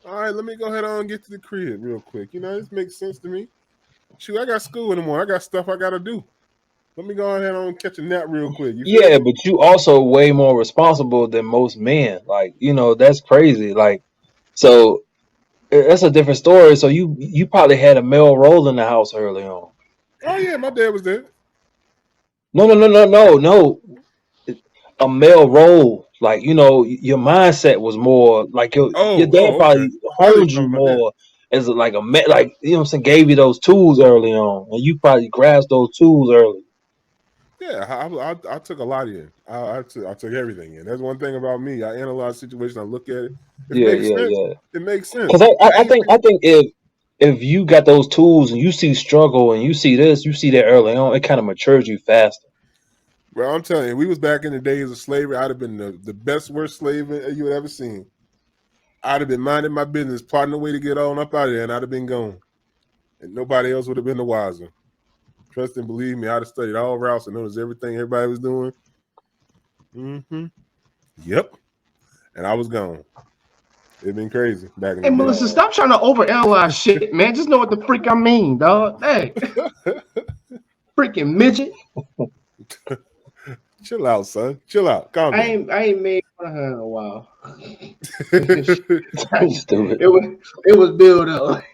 All right, let me go ahead on and get to the crib real quick. This makes sense to me. Shoot, I got school in the morning. I got stuff I got to do. Let me go ahead on and catch a nap real quick. Yeah, but you also way more responsible than most men. Like, that's crazy. Like, so that's a different story. So you probably had a male role in the house early on. Oh yeah, my dad was there. No. A male role, like your mindset was more like your dad probably honed you more as like a man, like what I'm saying, gave you those tools early on, and you probably grasped those tools early. Yeah, I took a lot in. I took everything in. That's one thing about me. I analyze situations. I look at it. It makes sense. Because I think if you got those tools and you see struggle and you see that early on, it kind of matures you faster. Well, I'm telling you, we was back in the days of slavery. I'd have been the best, worst slave you had ever seen. I'd have been minding my business, plotting a way to get on up out of there, and I'd have been gone. And nobody else would have been the wiser. Trust and believe me, I'd have studied all routes and noticed everything everybody was doing. Mm-hmm. Yep. And I was gone. It'd been crazy back in the day. Hey, Melissa, stop trying to overanalyze shit, man. Just know what the freak I mean, dog. Hey. Freaking midget. Chill out, son. Chill out. Calm down. I ain't made fun of her in a while. Stupid. It was built up.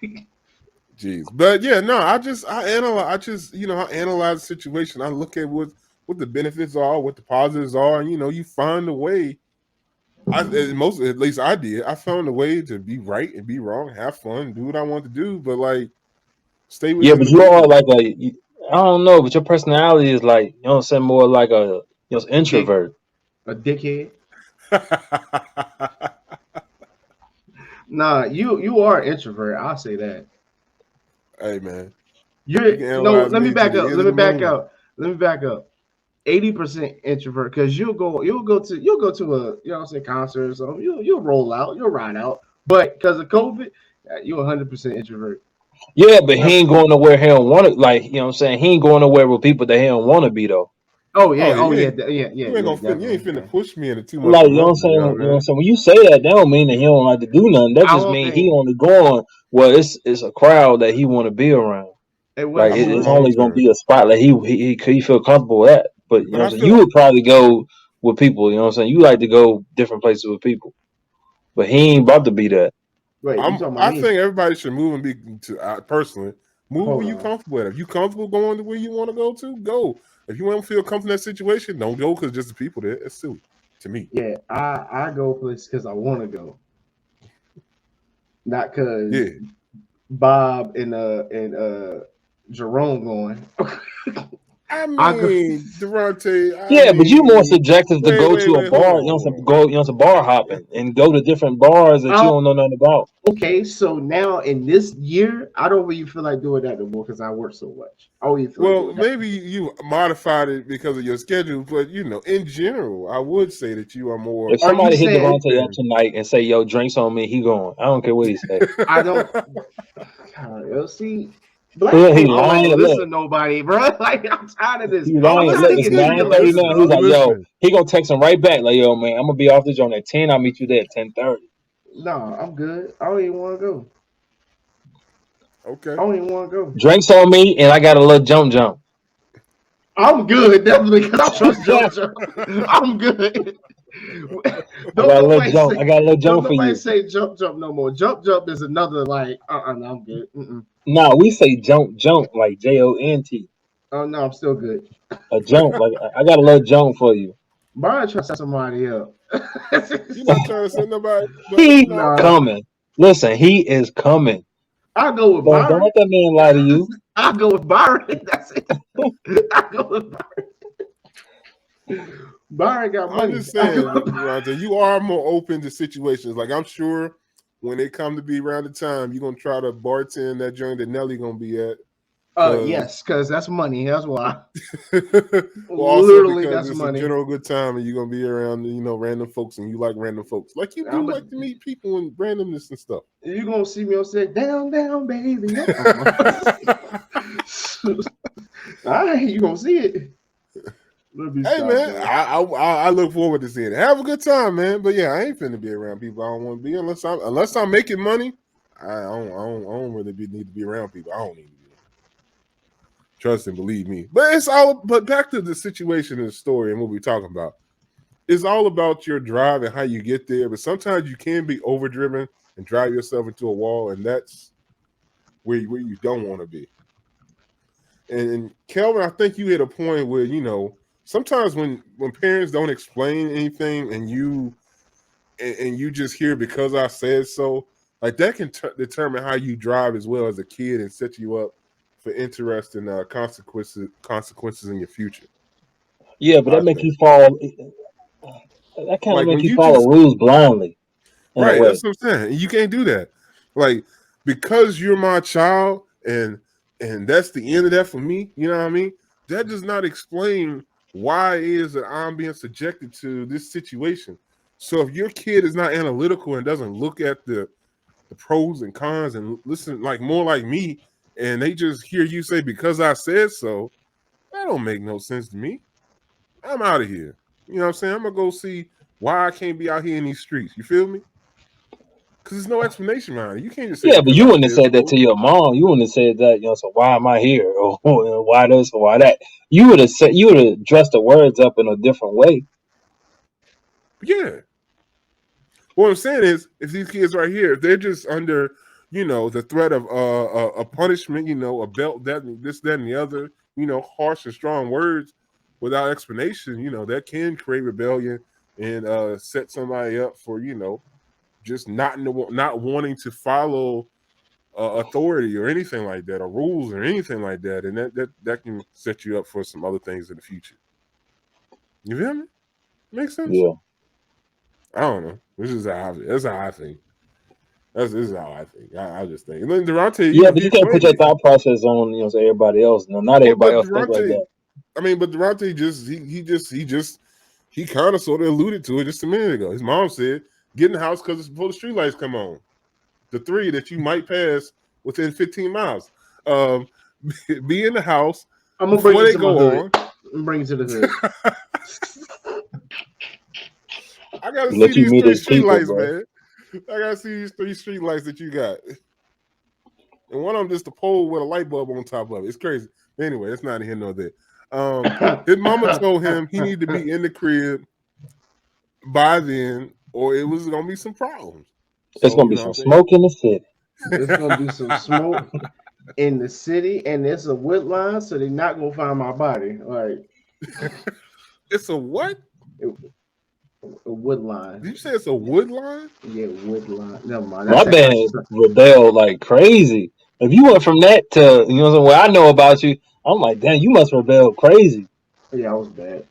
Jeez. But yeah, no, I analyze the situation. I look at what the benefits are, what the positives are, and you find a way. At least I did. I found a way to be right and be wrong, have fun, do what I want to do, but like stay with. Yeah, but you are like I don't know, but your personality is like, what I'm saying, more like a introvert. A dickhead. Nah, you are an introvert. I'll say that. Hey man. Let me back up. 80% introvert, because you'll go to a concert or something. You'll roll out, you'll ride out. But because of COVID, you're 100% introvert. Yeah, but he ain't going nowhere he don't want to. Like, what I'm saying, he ain't going nowhere with people that he don't want to be though. You ain't finna push me into too much. Like, what I'm saying? When you say that don't mean that he don't like to do nothing. That just means he only going well. It's a crowd that he want to be around. Like it's only gonna be a spot that he feel comfortable at. But you would probably go with people. You know what I'm saying? You like to go different places with people, but he ain't about to be that. Wait, you talking about I me? think everybody should move and be personally move Hold where you on. comfortable at. If you comfortable going to where you want to go to, go. If you don't feel comfortable in that situation, don't go because just the people there. It's silly to me. Yeah, I go places because I want to go, not because Yeah. Bob and Jerome going. I I go- mean, Durante. Yeah, but you more mean, subjective to go to a hold bar, on, hold on. some bar hopping and go to different bars that you don't know nothing about. Okay, so now in this year, I don't really feel like doing that no more because I work so much. I don't even feel like Well, doing that. maybe you modified it because of your schedule, but in general, I would say that you are more. If somebody hit saying- Devontae up tonight and say, "Yo, drinks on me," he going. I don't care what he say. I don't. God, see, black Yeah, he people don't lying. listen Look, to nobody, bro. Like I'm tired of this. he I'm lying. tired Look, of it's getting 9:39. He's like, "Yo," Listening. he gonna text him right back like, "Yo, man, I'm gonna be off the joint at 10. I'll meet you there at 10:30." No, I'm good. I don't even want to go. Okay. I don't even want to go. Drinks on me, and I got a little jump. I'm good, definitely, because I trust JoJo. I'm good. I got a little jump for nobody you. say jump no more. Jump is another like. No, I'm good. Nah, we say jump like JONT. Oh no, I'm still good. A jump, like I got a little jump for you. Brian trying to set somebody up. You're not trying to send nobody. He Nah. coming. Listen, he is coming. I go with Don't Byron. let that man lie to you. I go with Byron. That's it. I go with Byron. Byron got money. I'm just saying, Durante, you are more open to situations. Like I'm sure when they come to be around the time, you're gonna try to bartend that joint that Nelly gonna be at. Yes, because that's money. That's why. Well, also Literally, because that's it's money. a general good time, and you're gonna be around, random folks, and you like random folks. Like you do like to meet people and randomness and stuff. You're gonna see me on stage, down, baby. All right, you gonna see it. Hey man, I look forward to seeing it. Have a good time, man. But yeah, I ain't finna be around people I don't want to be unless I'm making money. I don't really need to be around people. I don't need to be. Trust and believe me. But back to the situation and the story and what we're talking about. It's all about your drive and how you get there. But sometimes you can be overdriven and drive yourself into a wall, and that's where you don't want to be. And Kelvin, I think you hit a point where sometimes when parents don't explain anything and you just hear because I said so, like that can determine how you drive as well as a kid and set you up for interesting consequences in your future. Yeah, but that make you fall. That kind of make you follow rules blindly. Right, that's what I'm saying. You can't do that. Like because you're my child and that's the end of that for me. You know what I mean? That does not explain why it is that I'm being subjected to this situation. So if your kid is not analytical and doesn't look at the pros and cons and listen like more like me, and they just hear you say because I said so, that don't make no sense to me. I'm out of here. You know what I'm saying? I'm gonna go see why I can't be out here in these streets. You feel me? Because there's no explanation behind it. You can't just say but you wouldn't have said that to your mom. You wouldn't have said that, so why am I here? Or why this or why that? You would have dressed the words up in a different way. Yeah. What I'm saying is, if these kids right here, if they're just under, the threat of a punishment, a belt, this, that, and the other, harsh and strong words without explanation, that can create rebellion and set somebody up for, just not wanting to follow authority or anything like that, or rules or anything like that, and that can set you up for some other things in the future. You feel me? Makes sense. Yeah. I don't know. That's how I think. This is how I think. I just think. And then Durante, but you can't put your thought process on, everybody else. No, not everybody else think like that. I mean, but Durante he kind of sort of alluded to it just a minute ago. His mom said, "Get in the house because it's before the street lights come on." The 3 that you might pass within 15 miles. Be in the house. I'm gonna bring you to the hood. I'm bring you to the hood. I gotta see these 3 street lights, man. I gotta see these 3 street lights that you got. And one of them just a pole with a light bulb on top of it. It's crazy. Anyway, it's not here nor there. His mama told him he needed to be in the crib by then, or it was gonna be some problems. It's So gonna you be know, some smoke in the city. It's gonna be some smoke in the city, and there's a wood line, so they're not gonna find my body. Like it's a what? a wood line. Did you say it's a wood line? Yeah, wood line. Never mind. My That's that man extra. rebelled like crazy. If you went from that to what I know about you, I'm like, damn, you must rebel crazy. Yeah, I was bad.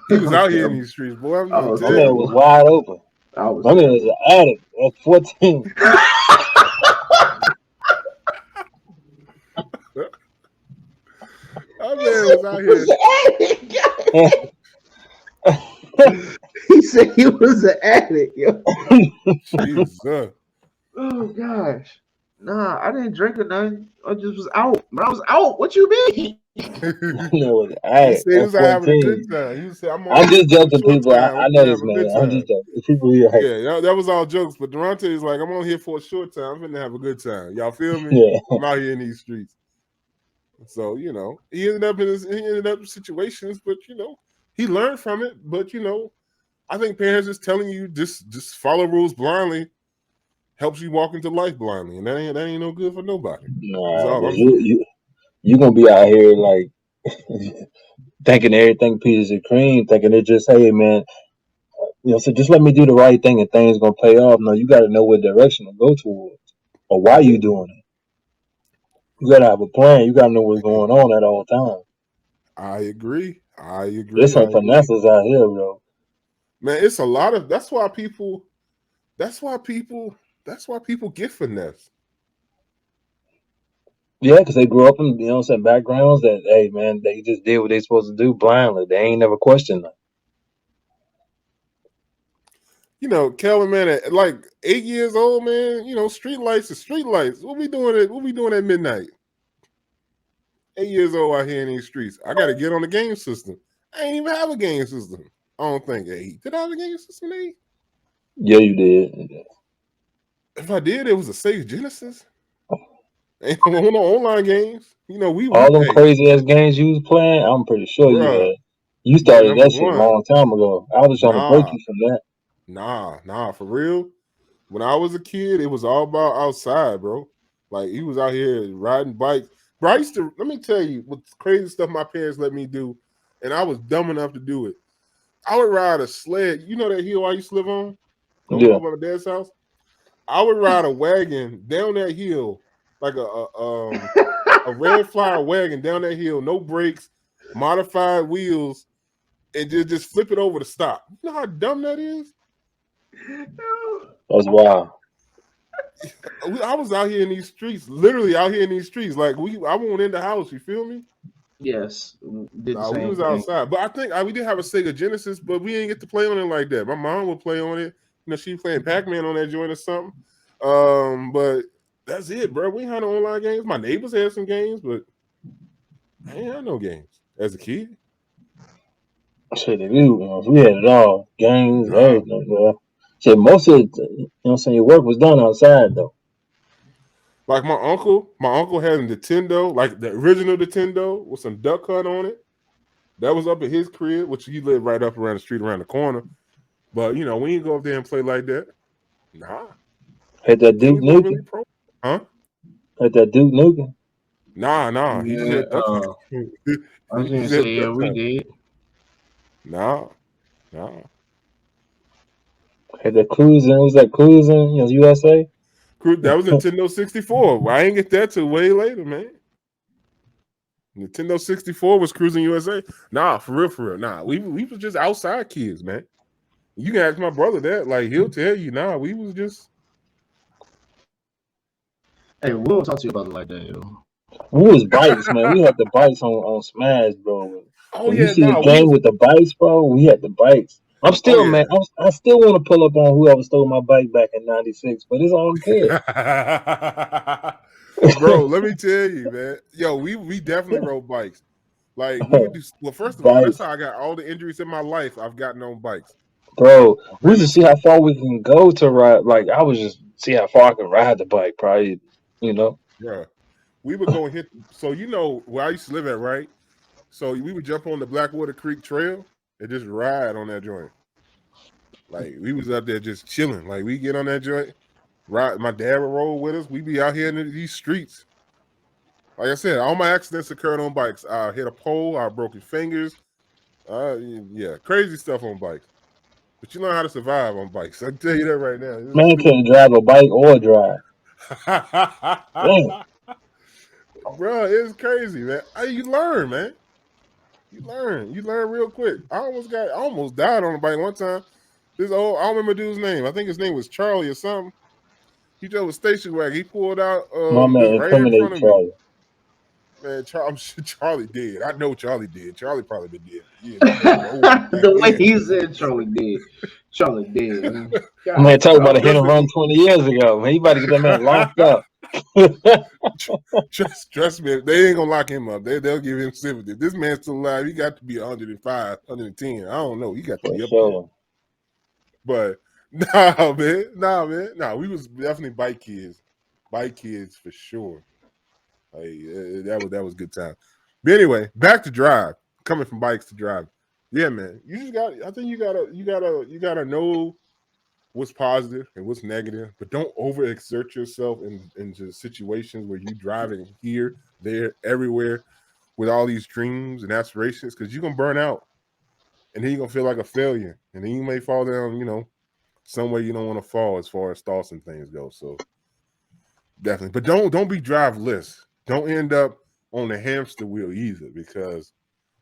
He was I was out here in terrible. these streets, boy. I'm I gonna was My tell man you. was terrible. wide open. I was My man was terrible. an addict at 14. That man was out here. He said he was an addict. Yo. Jesus. Oh gosh. Nah, I didn't drink or nothing. I just was out. But I was out. What you mean? He My man was an said addict he at was out having a 14. good time. He said, I'm I'm on here just for a joking, short people. time. I I'm know gonna this have a man. good I'm time. just joking. People here, like, Yeah, that was all jokes. But Durante is like, I'm on here for a short time. I'm gonna have a good time. Y'all feel me? yeah. I'm out here in these streets. So, you know, he ended up in situations, but you know, he learned from it. But you know, I think parents is telling you just follow rules blindly helps you walk into life blindly. And that ain't no good for nobody. That's Nah, all but I'm saying. you gonna be out here like thinking everything pieces of cream, thinking it just, hey man, so just let me do the right thing and things gonna pay off. No, you gotta know what direction to go towards or why you doing it. You gotta have a plan. You gotta know what's going on at all times. I agree. There's some finesses out here, bro. Man, it's a lot of that's why people get finesse. Yeah, because they grew up in some backgrounds that, hey man, they just did what they supposed to do blindly. They ain't never questioned them. You know, Kelvin, man, at like 8 years old, man, you know, street lights are street lights. What we doing at midnight? 8 years old out here in these streets. I gotta get on the game system. I ain't even have a game system. I don't think 8. Did I have a game system at 8? Yeah, you did. If I did, it was a Sega Genesis. Ain't no online games. You know, we All them hey, crazy ass games you was playing, I'm pretty sure you bruh, had. You bruh, started number that shit a one. long time ago. I was trying to break Nah, you from that. nah, for real. When I was a kid, it was all about outside, bro. Like he was out here riding bikes. Bro, I used to let me tell you what crazy stuff my parents let me do, and I was dumb enough to do it. I would ride a sled. You know that hill I used to live on Yeah. over my dad's house? I would ride a wagon down that hill, like a red flyer wagon down that hill, no brakes, modified wheels, and just flip it over to stop. You know how dumb that is? That's wild. I was out here in these streets, literally out here in these streets. Like I won't in the house. You feel me? Yes, did the Nah, we same was thing. outside, but I think we did have a Sega Genesis, but we didn't get to play on it like that. My mom would play on it. You know, she playing Pac-Man on that joint or something. But that's it, bro. We ain't had no online games. My neighbors had some games, but I ain't had no games as a kid. Shit, they do. We had it all. Games, Nah. everything, bro. Shit, most of it, your work was done outside, though. Like my uncle had a Nintendo, like the original Nintendo with some Duck Hunt on it. That was up at his crib, which he lived right up around the street, around the corner. But you know, we ain't go up there and play like that. Nah. Had that Duke Games weren't Nukem. really pro. Huh? Had that Duke Nukem. Nah. He just Yeah, had Duck Hunt. I was He gonna just had say yeah, Duck we Hunt. did. Nah. Had that cruising. Was that cruising? USA. That was Nintendo 64. I ain't get that till way later, man. Nintendo 64 was Cruising USA. Nah, for real. Nah, we was just outside kids, man. You can ask my brother that. Like, he'll tell you, nah, we was just. Hey, we don't talk to you about it like that, yo. We was bikes, man. We had the bikes on Smash, bro. Oh, When you yeah, see the nah, game with the bikes, bro, we had the bikes. I'm still, yeah. man. I still want to pull up on whoever stole my bike back in '96, but it's all good. Bro, let me tell you, man. Yo, we definitely rode bikes. Like, we would do. Well, first of all, that's Bikes, how I got all the injuries in my life. I've gotten on bikes. bro. We Ran used to see into how far we can go to ride. Like I was just see how far I can ride the bike. Probably, Bruh. We would go and hit. So you know where I used to live at, right? So we would jump on the Blackwater Creek Trail and just ride on that joint. Like we was up there just chilling. Like we get on that joint Right, my dad would roll with us. We be out here in these streets. Like I said, all my accidents occurred on bikes. I hit a pole, I broken fingers. Yeah, crazy stuff on bikes. But you learn how to survive on bikes. I can tell you that right now. Man can't drive a bike or drive. Damn. Bro, it's crazy, man. You learn, man. You learn real quick. I almost died on a bike one time. I don't remember the dude's name. I think his name was Charlie or something. He drove a station wagon. He pulled out My man right in front incriminate of Charlie. me. Man, I'm sure Charlie did. I know Charlie did. Charlie probably been dead. Yeah, The way he said Charlie did. Charlie did. Man, talk about a hit and run 20 years ago. Man, you about to get that man locked up. Trust me, they ain't gonna lock him up. They'll give him sympathy. If this man's still alive, he got to be 105, 110. I don't know. He got to be up there. But nah, man. We was definitely bike kids for sure. Like, that was good time. But anyway, back to drive. Coming from bikes to drive. Yeah, man. You gotta know what's positive and what's negative, but don't overexert yourself into situations where you driving here, there, everywhere with all these dreams and aspirations, because you're gonna burn out. And then you're gonna feel like a failure. And then you may fall down, somewhere you don't want to fall as far as thoughts and things go. So definitely. But don't be driveless. Don't end up on the hamster wheel either, because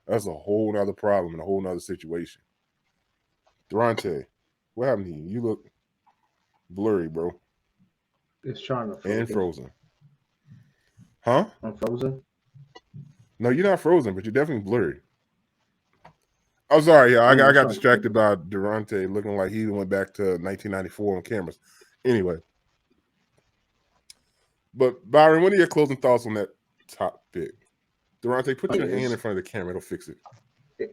that's a whole nother problem and a whole nother situation. Durante, what happened to you? You look blurry, bro. It's trying to and frozen. Huh? I'm frozen. No, you're not frozen, but you're definitely blurry. I'm sorry, yeah, I got distracted by Durante looking like he went back to 1994 on cameras. Anyway. But Byron, what are your closing thoughts on that topic? Durante, put your hand in front of the camera; it'll fix it.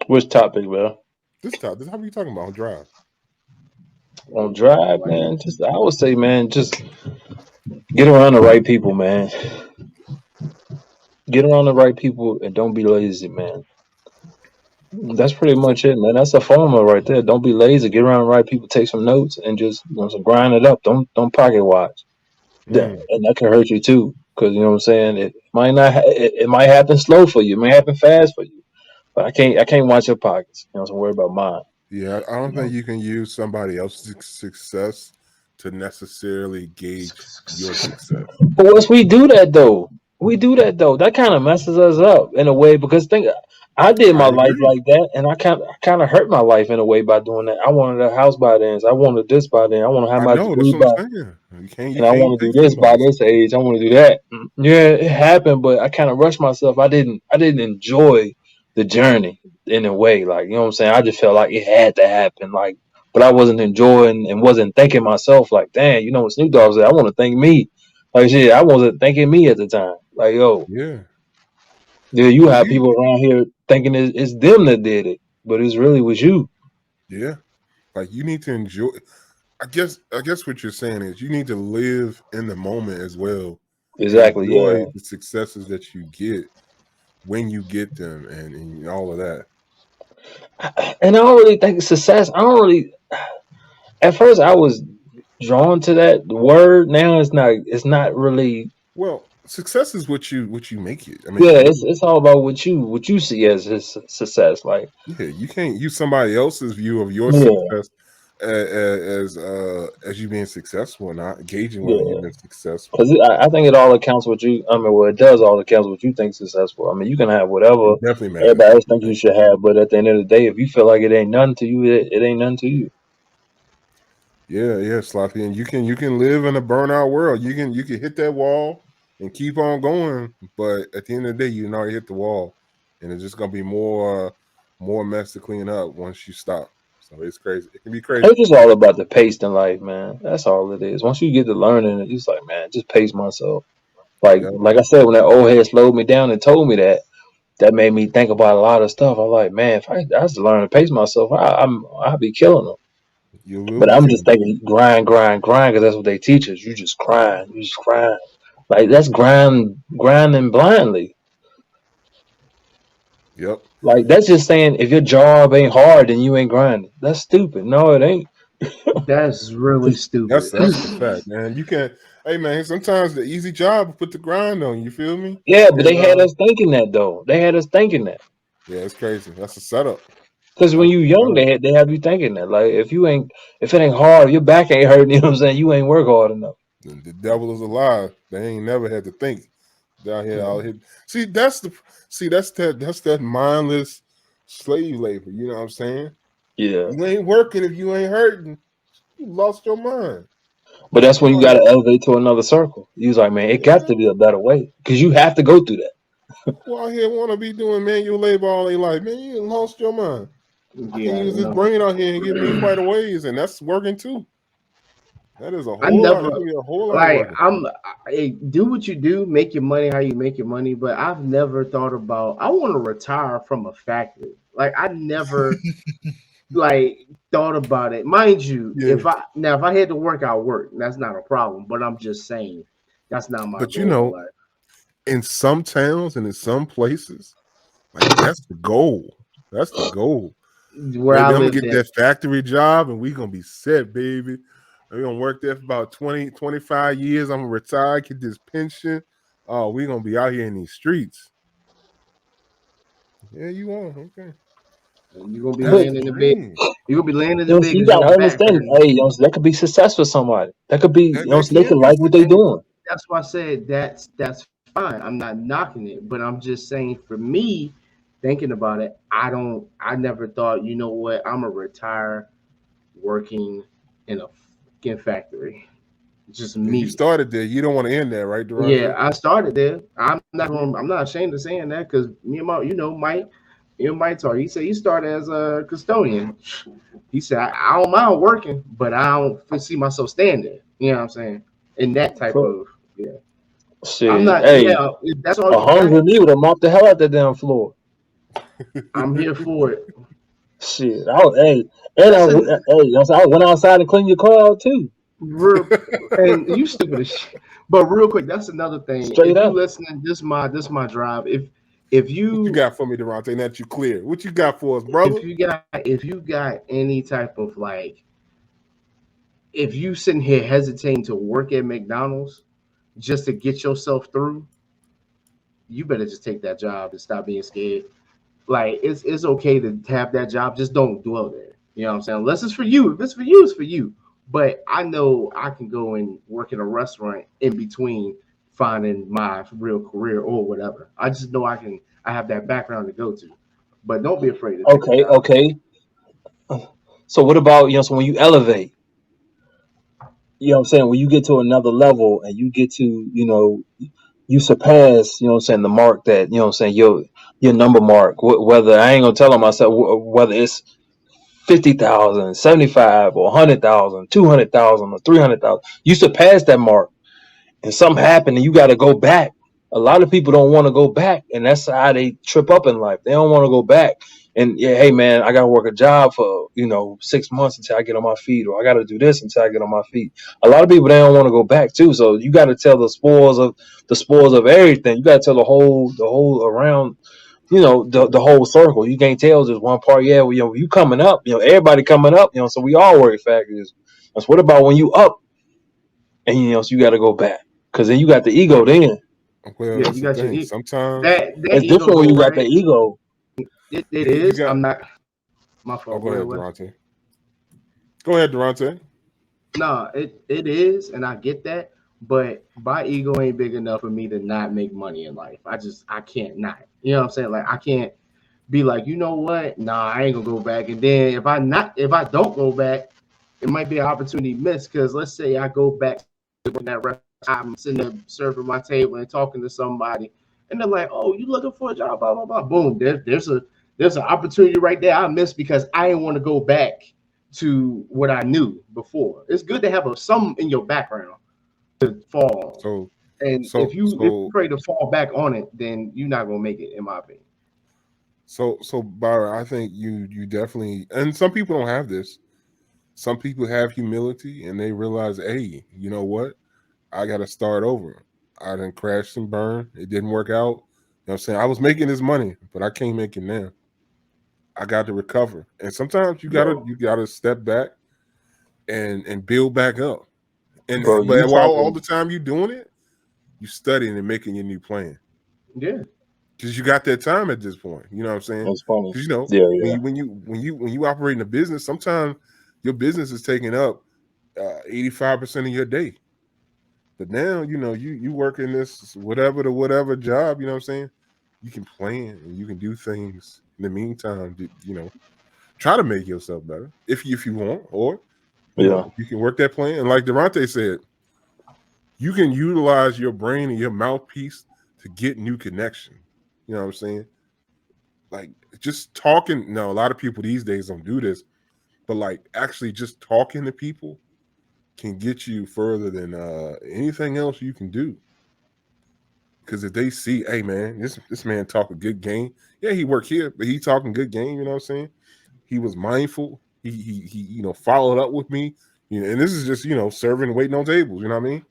Which topic, bro? This how are you talking about on drive? On drive, man. I would say, man, just get around the right people, man. Get around the right people and don't be lazy, man. That's pretty much it, man. That's a formula right there. Don't be lazy. Get around the right people. Take some notes and just grind it up. Don't pocket watch. And that can hurt you too, because you know what I'm saying. It might not. It might happen slow for you. It might happen fast for you. But I can't watch your pockets. So worry about mine. Yeah, I don't think you can use somebody else's success to necessarily gauge your success. But once we do that though, that kind of messes us up in a way, because I did my life like that, and I kind of hurt my life in a way by doing that. I wanted a house by then. I wanted this by then. I want to have my degree by. And I want to do this by this age. I want to do that. Yeah, it happened, but I kind of rushed myself. I didn't enjoy the journey in a way. Like, you know what I'm saying? I just felt like it had to happen. Like, but I wasn't enjoying and wasn't thinking myself like, damn, what Snoop Dogg said? I want to thank me. Like, shit, I wasn't thanking me at the time. Like, yo. Yeah, you have people around here thinking it's them that did it, but it really was you. Yeah. Like, you need to enjoy. I guess what you're saying is you need to live in the moment as well. Exactly. Enjoy the successes that you get when you get them, and all of that. And I don't really think success. At first, I was drawn to that word. Now it's not really. Well, success is what you make it. I mean, yeah, it's all about what you see as success. Like, yeah, you can't use somebody else's view of your success as you being successful and not gauging whether you've been successful. Because I think it all accounts what you. I mean, well, it does all accounts what you think successful. I mean, you can have whatever everybody else thinks you should have, but at the end of the day, if you feel like it ain't nothing to you, it ain't nothing to you. Yeah, Sloppy, and you can live in a burnout world. You can hit that wall and keep on going, but at the end of the day, you already hit the wall, and it's just gonna be more mess to clean up once you stop. So it's crazy. It can be crazy. It's just all about the pace in life, man. That's all it is. Once you get to learning it, it's like, man, just pace myself. Like I said, when that old head slowed me down and told me that made me think about a lot of stuff. I'm like, man, if I was to learn to pace myself, I'd be killing them. But I'm just thinking grind, because that's what they teach us. You just grind. Like, that's grinding blindly. Yep. Like, that's just saying if your job ain't hard, then you ain't grinding. That's stupid. No, it ain't. That's really stupid. That's the fact, man. You can't. Hey, man. Sometimes the easy job will put the grind on you. Feel me? Yeah, but they And had us thinking that though. They had us thinking that. yeah, it's crazy. That's a setup. Because when you young, they have you thinking that. Like if it ain't hard, your back ain't hurting. You know what I'm saying? You ain't work hard enough. The devil is alive. They ain't never had to think. Down here, out here. That's that mindless slave labor. You know what I'm saying? Yeah. You ain't working if you ain't hurting. You lost your mind. But that's when you got to elevate to another circle. You was like, man, it got to be a better way because you have to go through that. People out here want to be doing manual labor all their life. Man, you lost your mind. I can use this brain out here and get me quite a ways, and that's working too. That is a whole lot. Do what you do, make your money how you make your money. But I've never thought about. I want to retire from a factory. Like I never thought about it. Mind you, if I had to work, I'll work. That's not a problem. But I'm just saying that's not my. But goal in some towns and in some places, like that's the goal. That's the goal. Where I'm gonna get that factory job, and we gonna be set, baby. We're gonna work there for about 20, 25 years. I'm gonna retire, get this pension. Oh, we're gonna be out here in these streets. Yeah, you are. Okay. You're gonna be laying in the bed. You're gonna be laying in the bed. You gotta understand, hey, that could be success for somebody. That could be, they could like what they're doing. That's why I said that's fine. I'm not knocking it, but I'm just saying for me, thinking about it, I never thought, you know what, I'm gonna retire working in a fucking factory. Just me. You started there. You don't want to end there, right, Durante? Yeah, I started there. I'm not ashamed of saying that because me and Mike talk. He said he started as a custodian. He said I don't mind working, but I don't see myself staying there. You know what I'm saying? In that type of shit. I'm not. That's all. A hungry me would have mopped the hell out that damn floor. I'm here for it. Shit. I went outside and cleaned your car out too. And you stupid as shit. But real quick, that's another thing. Straight up. You listening, this is my drive. If you what you got for me, Durante, that you clear. What you got for us, brother? If you got any type of if you sitting here hesitating to work at McDonald's just to get yourself through, you better just take that job and stop being scared. Like it's okay to have that job, just don't dwell there. You know what I'm saying? Unless it's for you. If it's for you, it's for you. But I know I can go and work in a restaurant in between finding my real career or whatever. I just know I have that background to go to. But don't be afraid of it. Okay. So what about, so when you elevate, you know what I'm saying, when you get to another level and you get to, you surpass, the mark that, your number mark, whether I ain't gonna tell myself whether it's 50,000, 75, or 100,000, 200,000, or 300,000. You surpass that mark, and something happened, and you got to go back. A lot of people don't want to go back, and that's how they trip up in life. They don't want to go back. And hey, man, I got to work a job for 6 months until I get on my feet, or I got to do this until I get on my feet. A lot of people, they don't want to go back too. So you got to tell the spoils of everything. You got to tell the whole around. The whole circle. You can't tell just one part. Yeah, you coming up. Everybody coming up. So we all work factors. So what about when you up, and so you got to go back because then you got the ego. Then you got your ego. Sometimes it's different when you got the ego. It is. I'm not. My fault. Go ahead, Durante. Go ahead, Durante. No, it is, and I get that. But my ego ain't big enough for me to not make money in life. I can't not. You know what I'm saying? Like I can't be like, you know what? Nah, I ain't gonna go back. And then if I don't go back, it might be an opportunity missed. Because let's say I go back to that restaurant, I'm sitting there serving my table and talking to somebody, and they're like, "Oh, you looking for a job?" Blah blah blah. Boom. There's an opportunity right there I missed because I didn't want to go back to what I knew before. It's good to have some in your background to fall. If you're afraid to fall back on it, then you're not gonna make it, in my opinion. So Byron, I think you definitely, and some people don't have this. Some people have humility and they realize, hey, you know what? I got to start over. I didn't crash and burn. It didn't work out. You know what I'm saying? I was making this money, but I can't make it now. I got to recover. And sometimes you gotta step back and build back up. And Bro, but you while all talking? the time you doing it, you studying and making your new plan. Yeah. Because you got that time at this point. You know what I'm saying? That's funny. Because you know, Yeah, when you operate in a business, sometimes your business is taking up 85% of your day. But now, you know, you work in this whatever job, you know what I'm saying? You can plan and you can do things in the meantime, you know, try to make yourself better if you want, or you yeah. know, you can work that plan. And like Durante said, you can utilize your brain and your mouthpiece to get new connection. You know what I'm saying? Like just talking. Now, a lot of people these days don't do this, but like actually just talking to people can get you further than anything else you can do. Because if they see, hey man, this man talk a good game. Yeah, he worked here, but he talking good game. You know what I'm saying? He was mindful. He you know, followed up with me. You know, and this is just, you know, serving and waiting on tables. You know what I mean?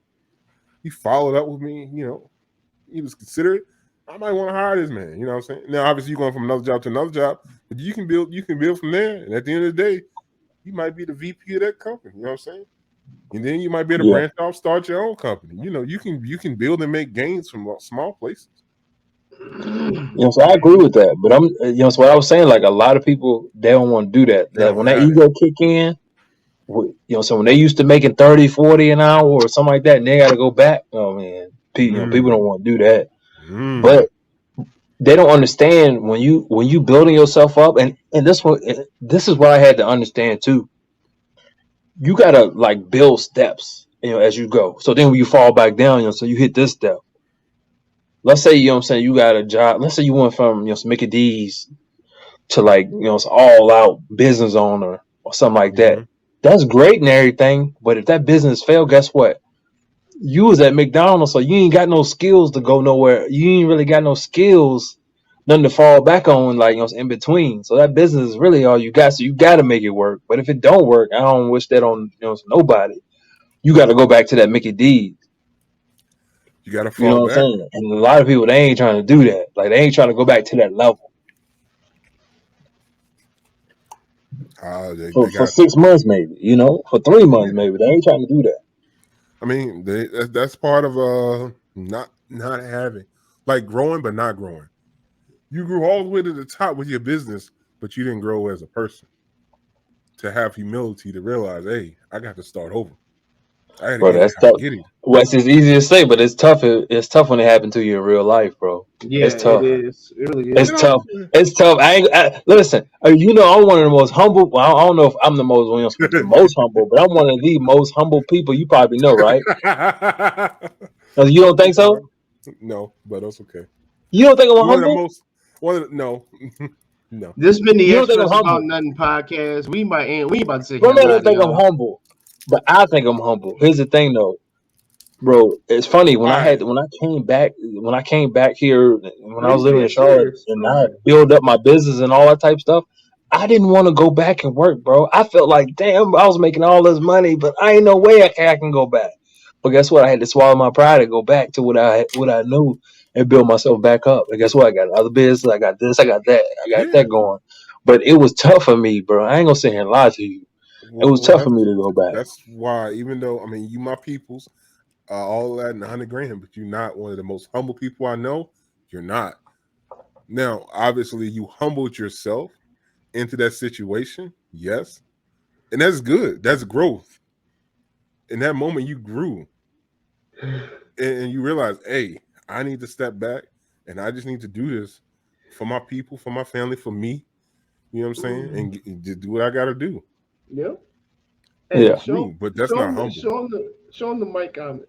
He followed up with me. You know, he was considerate. I might want to hire this man. You know what I'm saying? Now, obviously, you're going from another job to another job, but you can build from there. And at the end of the day, you might be the VP of that company. You know what I'm saying? And then you might be able to Yeah. branch off, start your own company. You know, you can build and make gains from small places. You know, so I agree with that. But you know, so what I was saying, like a lot of people, they don't want to do that. They That don't when that have ego kick in, you know, so when they used to making 30, 40 an hour or something like that, and they got to go back. Oh man, you know, people don't want to do that. But they don't understand when you building yourself up, and this is what I had to understand too. You gotta like build steps, you know, as you go. So then when you fall back down, you know, so you hit this step. Let's say, you know what I'm saying, you got a job. Let's say you went from, you know, some Mickey D's to like, you know, some all out business owner or something like that. That's great and everything, but if that business failed, guess what? You was at McDonald's, so you ain't got no skills to go nowhere. You ain't really got no skills, nothing to fall back on, like, you know, in between. So that business is really all you got. So you got to make it work. But if it don't work, I don't wish that on, you know, nobody. You got to go back to that Mickey D's. You got to You know fall what back. I'm saying? And a lot of people, they ain't trying to do that. Like, they ain't trying to go back to that level. For 6 months, maybe, you know, for 3 months, maybe. They ain't trying to do that. I mean, that's part of not having, like, growing but not growing. You grew all the way to the top with your business, but you didn't grow as a person. To have humility to realize, hey, I got to start over. I Bro, that's tough. Well, it's easy to say, but it's tough. It's tough when it happened to you in real life, bro. Yeah, it's tough. It is. It really is. It's tough. It's tough. Listen. You know, I'm one of the most humble. Well, I don't know if I'm the most the most humble, but I'm one of the most humble people. You probably know, right? You don't think so? No, but that's okay. You don't think I'm humble? No. No. This been the Express About Nothing podcast. We about to say. Bro, I don't think I'm humble, but I think I'm humble. Here's the thing, though, bro. It's funny when I came back here when I was living in Charlotte and I built up my business and all that type of stuff. I didn't want to go back and work, bro. I felt like, damn, I was making all this money, but I ain't no way I can go back. But guess what? I had to swallow my pride and go back to what I knew and build myself back up. And guess what? I got other business. I got this. I got that. I got that going. But it was tough for me, bro. I ain't gonna sit here and lie to you. It was tough for me to go back. That's why, even though, I mean, you my peoples, all that in 100 grand, but you're not one of the most humble people I know. You're not. Now, obviously, you humbled yourself into that situation, yes, and that's good. That's growth. In that moment, you grew, and you realize, hey, I need to step back, and I just need to do this for my people, for my family, for me. You know what I'm saying? And just do what I got to do. Yeah. Hey, yeah. But that's not humble. Show him the mic on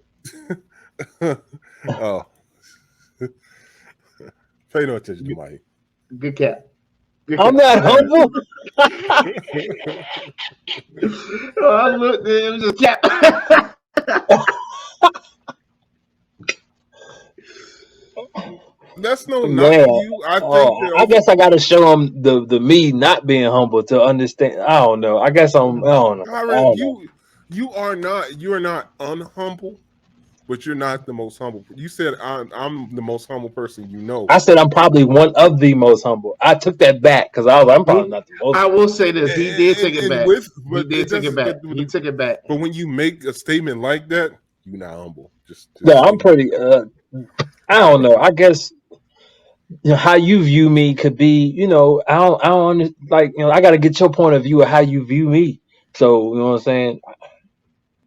it. Oh. Pay no attention to Mike. Good cat. I'm not humble. I looked, it was a cat. That's no not you. I think. I guess I got to show them the me not being humble to understand. I don't know. I guess I don't know. You are not. You are not unhumble. but you're not the most humble. You said I'm the most humble person you know. I said I'm probably one of the most humble. I took that back because I was like, I'm probably not the most. I will say this: he did take it back. But He did take it back. He took it back. But when you make a statement like that, you're not humble. Just Yeah, I'm pretty. I don't know. I guess how you view me could be. I don't like. I got to get your point of view of how you view me. So you know what I'm saying.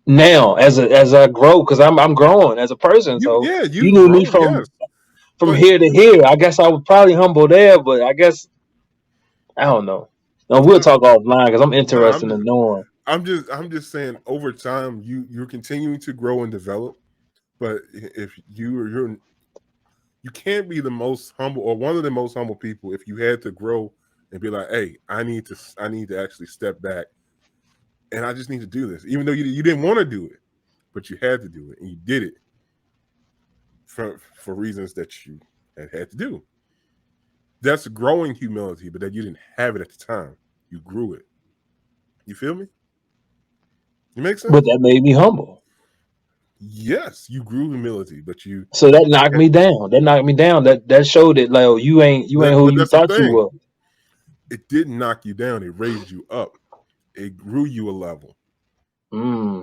Now, as I grow, because I'm growing as a person. So you knew me from here to here. I guess I was probably humble there, but I guess I don't know. No, we'll talk offline because I'm interested in knowing. I'm just saying. Over time, you're continuing to grow and develop. But if you can't be the most humble or one of the most humble people if you had to grow and be like, hey, I need to actually step back. And I just need to do this, even though you didn't want to do it, but you had to do it, and you did it for reasons that you had to do. That's growing humility, but that you didn't have it at the time. You grew it. You feel me? You make sense? But that made me humble. Yes, you grew humility, but you. So that knocked me down. That showed it. Like, you ain't who you thought you were. It didn't knock you down. It raised you up. It grew you a level.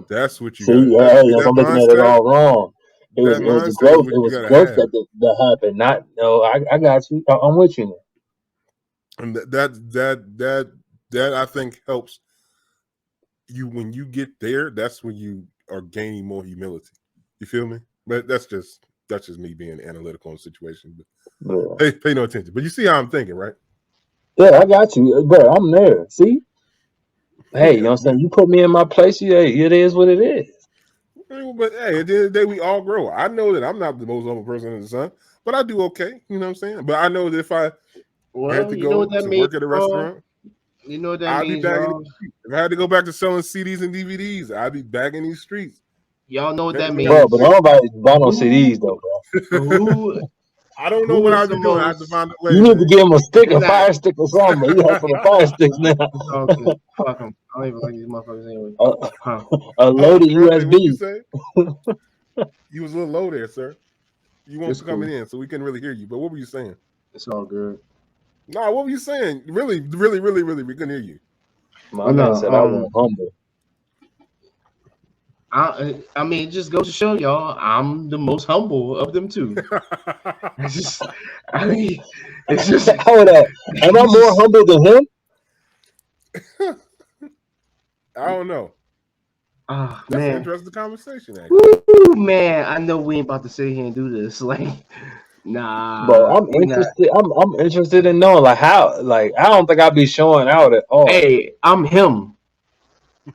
That's what you. See, I'm looking at it all wrong. It was growth. It was growth that happened. Not I got you. I'm with you now. And that I think helps you when you get there. That's when you are gaining more humility. You feel me? But that's just me being analytical on the situation. But pay no attention. But you see how I'm thinking, right? Yeah, I got you, bro. I'm there. See. Hey, you know what I'm saying? You put me in my place, it is what it is. But hey, at the end of the day, we all grow. I know that I'm not the most humble person in the sun, but I do okay. You know what I'm saying? But I know that if I had to go to work at a restaurant, you know what that I'd means, be back in the streets. If I had to go back to selling CDs and DVDs, I'd be back in these streets. Y'all know what that means. Bro, but nobody buy no CDs, though, bro. I don't know what I'd be doing. I have to find a way. You need to give him a stick, a fire stick or something. You have some fire sticks now. Okay, fuck them. I don't even like these motherfuckers anyway. A loaded USB. You was a little low there, sir. You weren't coming in, so we couldn't really hear you. But what were you saying? It's all good. No, what were you saying? Really, really, really, really, we couldn't hear you. My man said I was humble. I mean, it just goes to show y'all I'm the most humble of them too. It's just hold up. Am I more humble than him? I don't know. Oh, That's man. an interesting conversation, actually. Woo, man, I know we ain't about to sit here and do this. Like, nah. But I'm interested. I'm interested in knowing how. Like, I don't think I'd be showing out at all. Hey, I'm him.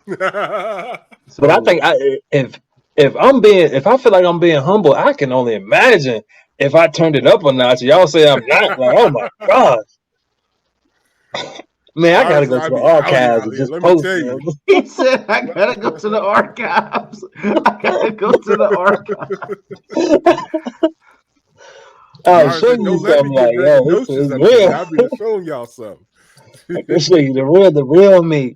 But I think if I feel like I'm being humble, I can only imagine if I turned it up a notch. Y'all say I'm not. Like, oh my gosh. Man, I gotta go to the archives and just post. He said, I gotta go to the archives. I gotta go to the archives. I'll show you something like, yo, this is real. I'll be showing y'all something. I can show you the real me.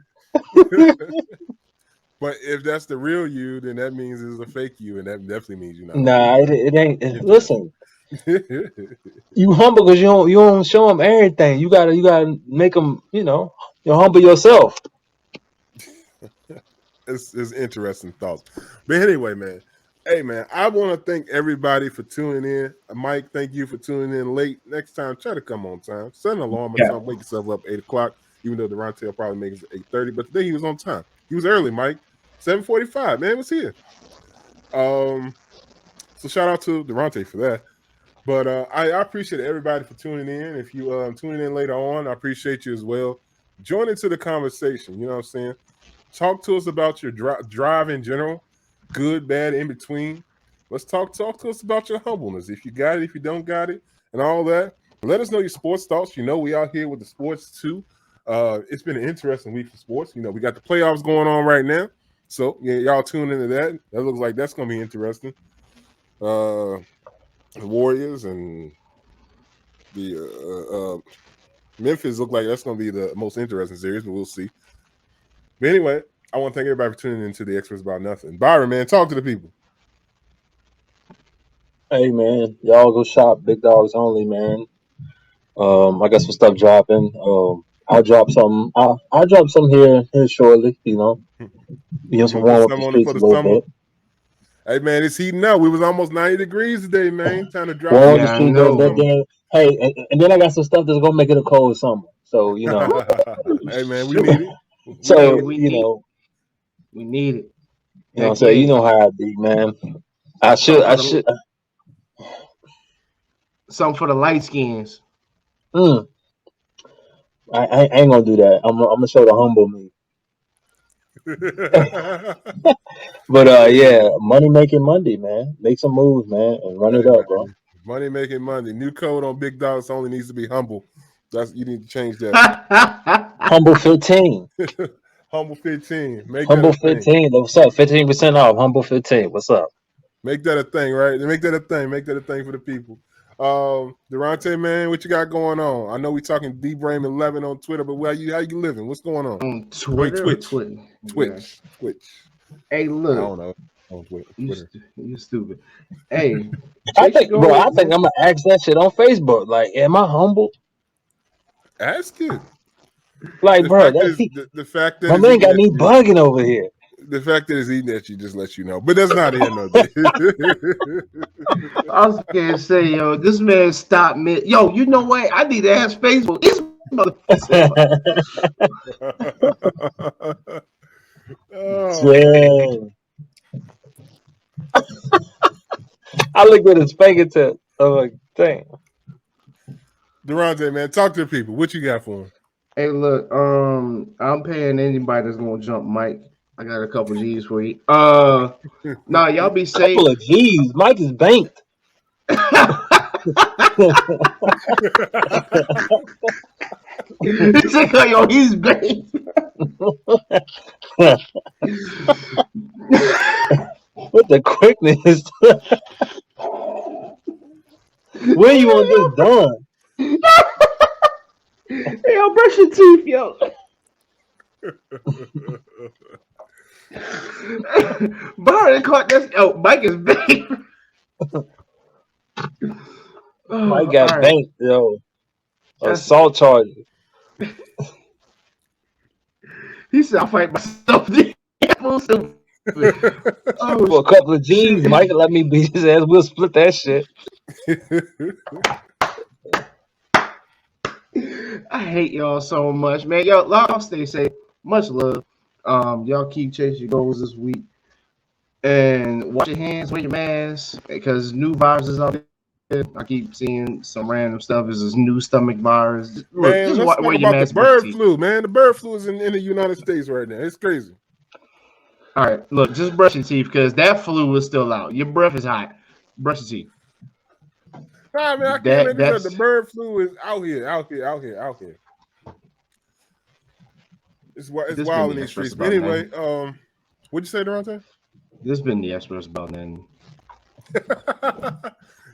But if that's the real you, then that means it's a fake you, and that definitely means you're not. Nah, it ain't. Listen, you humble because you don't show them everything. You gotta make them. You humble yourself. It's interesting thoughts. But anyway, man. Hey, man, I want to thank everybody for tuning in. Mike, thank you for tuning in late. Next time, try to come on time. Set an alarm or something. Wake yourself up 8 o'clock. Even though Durante will probably make it 8:30, but today he was on time. He was early, Mike. 7:45, man, was here. So shout out to Durante for that. But I appreciate everybody for tuning in. If you tuning in later on, I appreciate you as well. Join into the conversation. You know what I'm saying? Talk to us about your drive in general, good, bad, in between. Let's talk to us about your humbleness. If you got it, if you don't got it, and all that. Let us know your sports thoughts. We out here with the sports too. It's been an interesting week for sports. We got the playoffs going on right now. So yeah, y'all tune into that. That looks like that's gonna be interesting. The Warriors and the Memphis look like that's gonna be the most interesting series, but we'll see. But anyway, I want to thank everybody for tuning into the Experts About Nothing. Byron, man, talk to the people. Hey man, y'all go shop. Big dogs only, man. I got some stuff dropping. I'll drop some. I'll drop some here shortly. You Some gonna get warm up the some on it streets for a the little summer? bit. Hey man, it's heating up. We was almost 90 degrees today, man. Time to drop Warm up the Yeah, I streets a little bit. know. Then hey, and then I got some stuff that's gonna make it a cold summer. So Hey man, we need it. We Hey, need so it. we need it. what I'm Heck saying. You yeah. know how I be, man. I should. Something I for the should. something for the light skins. Mm, I ain't gonna do that. I'm gonna show the humble me. But yeah, money making Monday, man. Make some moves, man, and run Hey it up, bro. man, money making Monday. New code on Big Dogs only needs to be humble. You need to change that. Humble 15. Humble 15. Make that a Humble thing. 15. What's up? 15% off. Humble 15. What's up? Make that a thing, right? Make that a thing. Make that a thing for the people. Durante, man, what you got going on? I know we talking DBrame11 on Twitter, but how you living? What's going on? On Twitter or Twitch. Twitter? Twitch. Hey, I look, don't know. On Twitter. you stupid. Hey, I Chase think, your bro. I goals, think man. I'm gonna ask that shit on Facebook. Like, am I humble? Ask it. Like, The bro, fact is, the fact that my it's man eating got at me you, bugging over here. the fact that it's eating at you just lets you know. But that's not the end of it. I was gonna say, yo, this man stopped me. Yo, you know what? I need to ask Facebook. This motherfucker. Oh man. Damn. I looked at his fingertip. I was like, damn. Durante, man, talk to the people. What you got for them? Hey, look, I'm paying anybody that's gonna jump Mike. I got a couple G's for you. Nah, y'all be safe. Couple of G's. Mike is banked. He said, yo, he's bait. With the quickness. When you want this done? Hey, yo, brush your teeth, yo. Byron caught this. Oh, Mike is bait. Mike got banked, yo. That's- Assault charges. He said, I'll fight myself. Oh, For a couple of G's, Mike let me beat his ass. We'll split that shit. I hate y'all so much, man. Y'all stay safe. Much love. Y'all keep chasing your goals this week. And wash your hands, wear your mask, because new viruses out there. I keep seeing some random stuff. Is this new stomach virus? Look, Man, just let's wear talk your about mask. the bird flu, man. The bird flu is in the United States right now. It's crazy. All right, look, just brush your teeth because that flu is still out. Your breath is hot. Brush your teeth. Nah, man, I can't make this up. The bird flu is out here. It's wild in these streets. But anyway, what'd you say, Durante? This has been the Express About Nothing.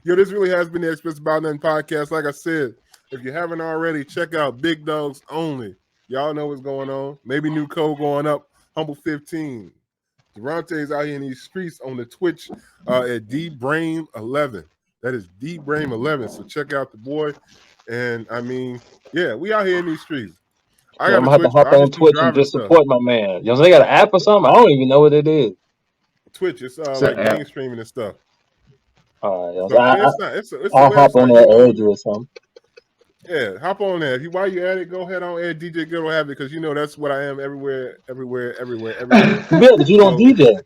Yo, this really has been the Express About Nothing podcast. Like I said, if you haven't already, check out Big Dogs Only. Y'all know what's going on. Maybe new code going up. Humble 15. Durante's out here in these streets on the Twitch at DBrame11. That is DBrame11. So check out the boy. And I mean, yeah, we out here in these streets. I'm gonna have to hop on Twitch and just support my man. You know, they got an app or something? I don't even know what it is. Twitch, it's like game streaming and stuff. All right, I'll hop on there early or something. Yeah, hop on there. While you at it, go ahead on air DJ Ghetto Havoc because you know that's what I am everywhere. Yeah, but you don't DJ.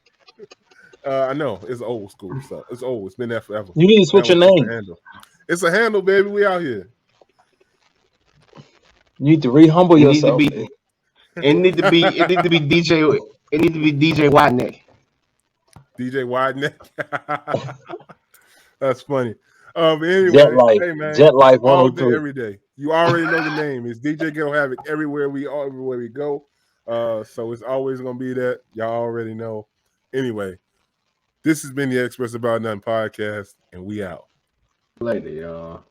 I know it's old school stuff. It's old. It's been there forever. You need to switch your name. It's a handle, baby. We out here. You need to re-humble yourself. It need to be DJ. It need to be DJ Wideneck. DJ Wideneck. That's funny. But anyway, hey man, Jet Life all day, 103 every day. You already know the name. It's DJ Ghetto Havoc everywhere we go. So it's always gonna be that. Y'all already know. Anyway, this has been the Express About Nothing podcast, and we out. Later, y'all.